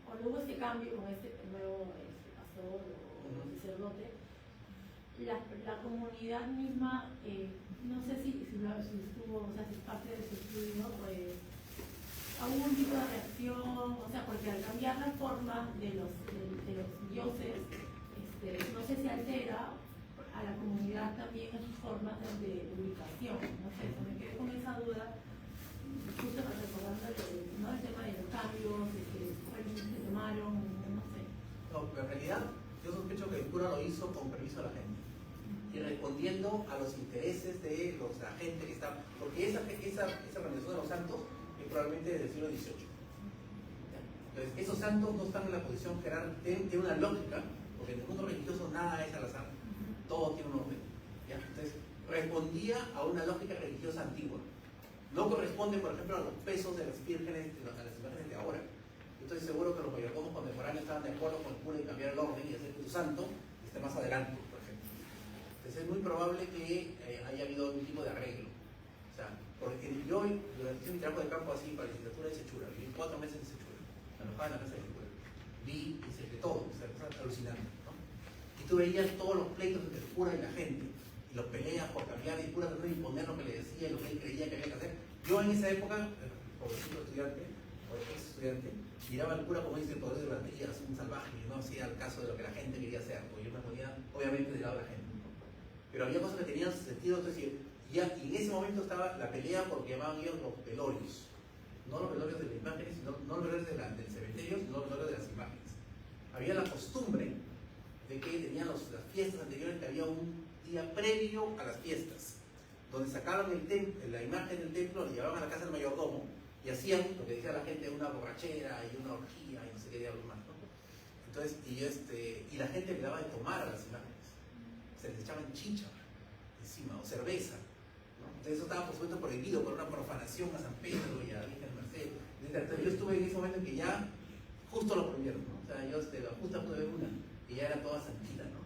cuando hubo este cambio con este nuevo pastor o sacerdote, la comunidad misma, no sé si estuvo, o sea, si es parte de su estudio, pues, algún tipo de reacción, o sea, porque al cambiar la forma de los dioses, no sé si altera a la comunidad también en sus formas de ubicación, no sé, me quedé con esa duda, justo recordando el tema de los cambios, que se tomaron, no sé. No, pero en realidad yo sospecho que el cura lo hizo con permiso de la gente y respondiendo a los intereses de la gente que está, porque esa organización de los santos es probablemente desde el siglo XVIII. Entonces, esos santos no están en la posición jerárquica, tienen una lógica, porque en el mundo religioso nada es al azar, todo tiene un orden. ¿Ya? Entonces, respondía a una lógica religiosa antigua. No corresponde, por ejemplo, a los pesos de las vírgenes, a las imágenes de ahora. Yo estoy seguro que los mayordomos contemporáneos estaban de acuerdo con el cura y cambiar el orden y santo esté más adelante, por ejemplo. Entonces es muy probable que haya habido algún tipo de arreglo. O sea, porque yo durante mi trabajo de campo así para la literatura de Sechura, viví 4 meses en Sechura, alojada en la casa de Sechura. Vi de todo, o sea, es alucinante, ¿no? Y tú veías todos los pleitos entre el cura y la gente, y los peleas por cambiar, y el cura tratando de imponer lo que le decía y lo que él creía que había que hacer. Yo en esa época, pobrecito estudiante, o ex estudiante, miraba al cura como dice el poder de las medidas, un salvaje, y no hacía el caso de lo que la gente quería hacer, porque yo me ponía obviamente del lado de la gente, ¿no? Pero había cosas que tenían sentido, es decir, y en ese momento estaba la pelea por lo que llamaban ellos los velorios, no los velorios de las imágenes, no los velorios del cementerio, sino los velorios de las imágenes. Había la costumbre de que tenían las fiestas anteriores, que había un día previo a las fiestas, donde sacaban la imagen del templo, la llevaban a la casa del mayordomo y hacían lo que decía la gente, una borrachera y una orgía y no sé qué diablos más, ¿no? Entonces, y la gente le daba de tomar a las imágenes, se les echaban chicha encima o cerveza, ¿no? Entonces eso estaba por supuesto prohibido por una profanación a San Pedro y a la Virgen Mercedes. Entonces yo estuve en ese momento en que ya justo lo prohibieron, ¿no? O sea, yo justo pude ver una y ya era toda santita, ¿no?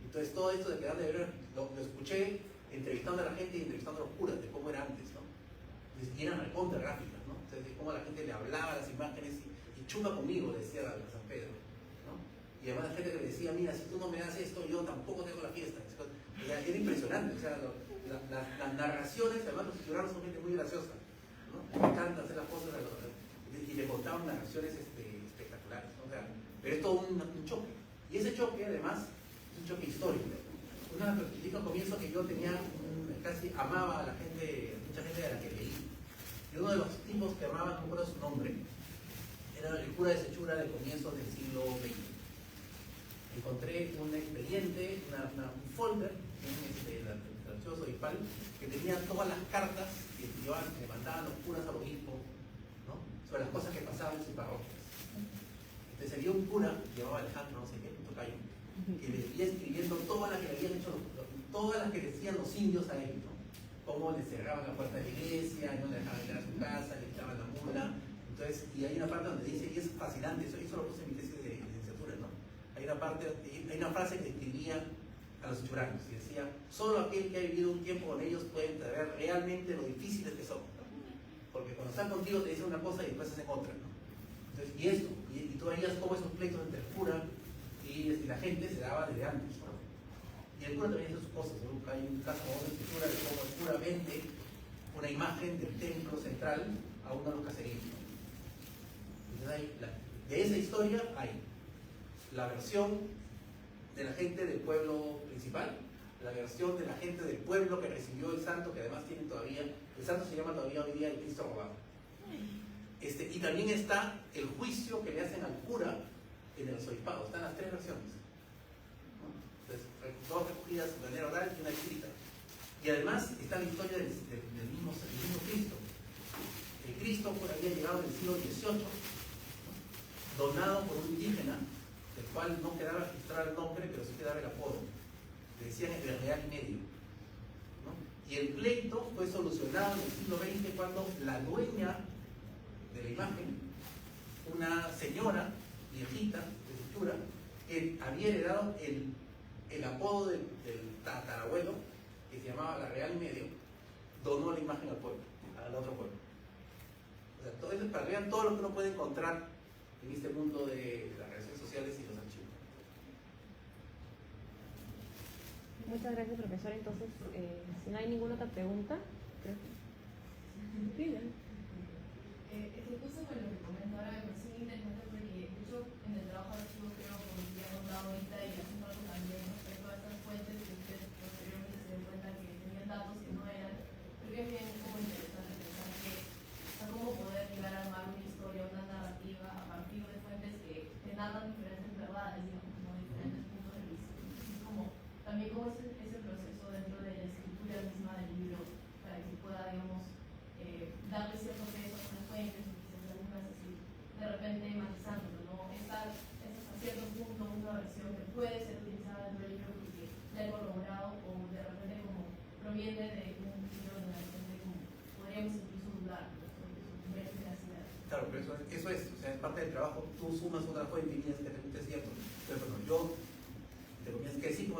Entonces todo esto de quedar de ver lo escuché entrevistando a la gente y entrevistando a los curas de cómo era antes, ¿no? Y eran recontra gráficas, ¿no? Entonces de cómo la gente le hablaba a las imágenes y chupa conmigo, le decía a San Pedro, ¿no? Y además la gente que le decía, mira, si tú no me das esto, yo tampoco tengo la fiesta. O sea, era impresionante, o sea, las narraciones, además los ciudadanos son gente muy graciosa, ¿no? Me encanta hacer las cosas y le contaban narraciones espectaculares, ¿no? O sea, pero es todo un choque. Y ese choque, además, es un choque histórico. Una perspectiva al comienzo que yo tenía, casi amaba a la gente, mucha gente de la que leí. Y uno de los tipos que amaba, no recuerdo su nombre, era el cura de Sechura del comienzo del siglo XX. Encontré un expediente, un folder, el archivo obispal, que tenía todas las cartas que le mandaban los curas al obispo, ¿no? Sobre las cosas que pasaban en sus parroquias. Entonces había un cura, llamaba Alejandro, no sé qué, un tocayo, que le iba escribiendo todas las que le habían hecho, todas las que decían los indios a él, ¿no? Cómo le cerraban la puerta de la iglesia, no le dejaban entrar a su casa, le quitaban la mula. Entonces, y hay una parte donde dice, y es fascinante, eso lo puse en mi tesis de licenciatura, ¿no? Hay una frase que describía a los churanos y decía, solo aquel que ha vivido un tiempo con ellos puede entender realmente lo difíciles que son, ¿no? Porque cuando están contigo te dicen una cosa y después hacen otra, ¿no? Entonces, y tú veías cómo esos pleitos entre el cura y la gente se daba desde antes, ¿no? Y el cura también hizo sus cosas, ¿no? Hay un caso de escritura de cómo el cura vende una imagen del templo central a uno de los caseríos, ¿no? Entonces de esa historia hay la versión de la gente del pueblo principal, la versión de la gente del pueblo que recibió el santo, que además tienen todavía, el santo se llama todavía hoy día el Cristo robado. Y también está el juicio que le hacen al cura en el arzobispado, están las 3 versiones, ¿no? Entonces, todas recogidas de manera oral y una escrita. Y además está la historia del mismo Cristo. El Cristo había llegado en el siglo XVIII, ¿no? Donado por un indígena, del cual no quedaba registrado el nombre, pero sí quedaba el apodo. Le decían el real y medio, ¿no? Y el pleito fue solucionado en el siglo XX cuando la dueña de la imagen, una señora viejita de Sechura, que había heredado el apodo del tatarabuelo, que se llamaba la Real y Medio, donó la imagen al pueblo, al otro pueblo. O sea, todo eso para que vean todo lo que uno puede encontrar en este mundo de las relaciones sociales y los archivos. Muchas gracias, profesor. Entonces, si no hay ninguna otra pregunta, creo que... Sí, Justo con lo que comento ahora me parece muy interesante porque de hecho en el trabajo de archivo creo como ya he contado ahorita y haciendo algo también respecto a estas fuentes que ustedes posteriormente se den cuenta que tenían datos que no eran, creo que es bien como interesante pensar que cómo poder llegar a armar una historia, una narrativa a partir de fuentes que te narran diferentes verdades, digamos, como diferentes puntos de vista. Entonces, como también cómo es ese proceso dentro de la escritura misma del libro para que pueda, digamos, darle cierto peso a las fuentes, o quizás algunas así, de repente matizándolo, ¿no? Esta es hasta cierto punto una versión que puede ser utilizada dentro del libro porque la he corroborado o de repente como proviene de un libro donde de repente como podríamos incluso dudar, ¿no? Sobre su veracidad. Claro, pero eso es, o sea, es parte del trabajo, tú sumas otra fuente y miras que realmente es cierto. Pero bueno, yo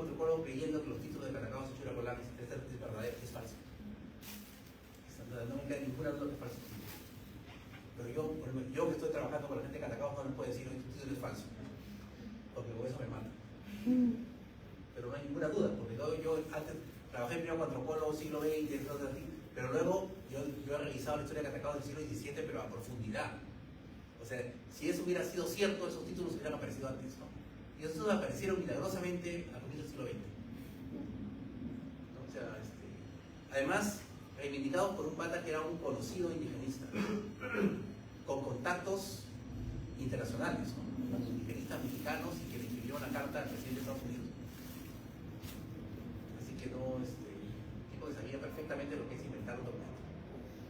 un antropólogo creyendo que los títulos de Caracaos y Churacolán es verdadero, es falso. No me queda ninguna duda que es falso. Pero yo que estoy trabajando con la gente de Caracaos no les puedo decir que este título es falso, porque con eso me matan. Pero no hay ninguna duda, porque yo antes trabajé primero con antropólogos siglo XX, cosas así, pero luego yo he revisado la historia de Caracaos del siglo XVII, pero a profundidad. O sea, si eso hubiera sido cierto, esos títulos hubieran aparecido antes, ¿no? Y esos aparecieron milagrosamente a comienzos del siglo XX. ¿No? O sea, además, reivindicados por un pata que era un conocido indigenista, con contactos internacionales, ¿no? Los indigenistas mexicanos y que le escribió una carta al presidente de Estados Unidos. Así que no, el tipo que sabía perfectamente lo que es inventar un documento.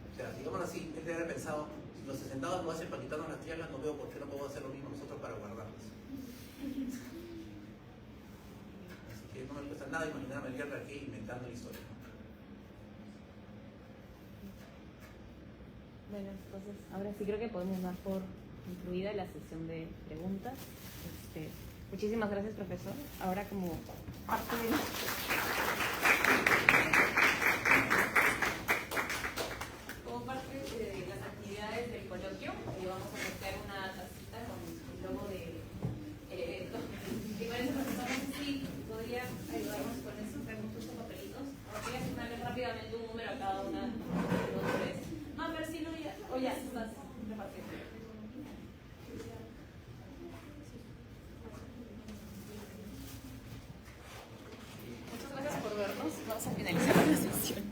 O sea, digamos así, él debe haber pensado, si los 60 lo hacen para quitarnos las tierras, no veo por qué no podemos hacer lo mismo nosotros para guardarlas. Así que no me cuesta nada imaginarme el guerra aquí inventando la historia. Bueno, entonces ahora sí creo que podemos dar por concluida la sesión de preguntas. Muchísimas gracias, profesor. Ahora como parte de... Como parte de las actividades del coloquio, vamos a meter una tacita con el logo del evento. Y con eso, profesor, no sé si podría ayudarnos con eso, tenemos estos papelitos. Voy a asignarles rápidamente un número a cada una de los tres. No, pero si no, ya, o ya, estás repartiendo. Muchas gracias por vernos. Vamos a finalizar la sesión.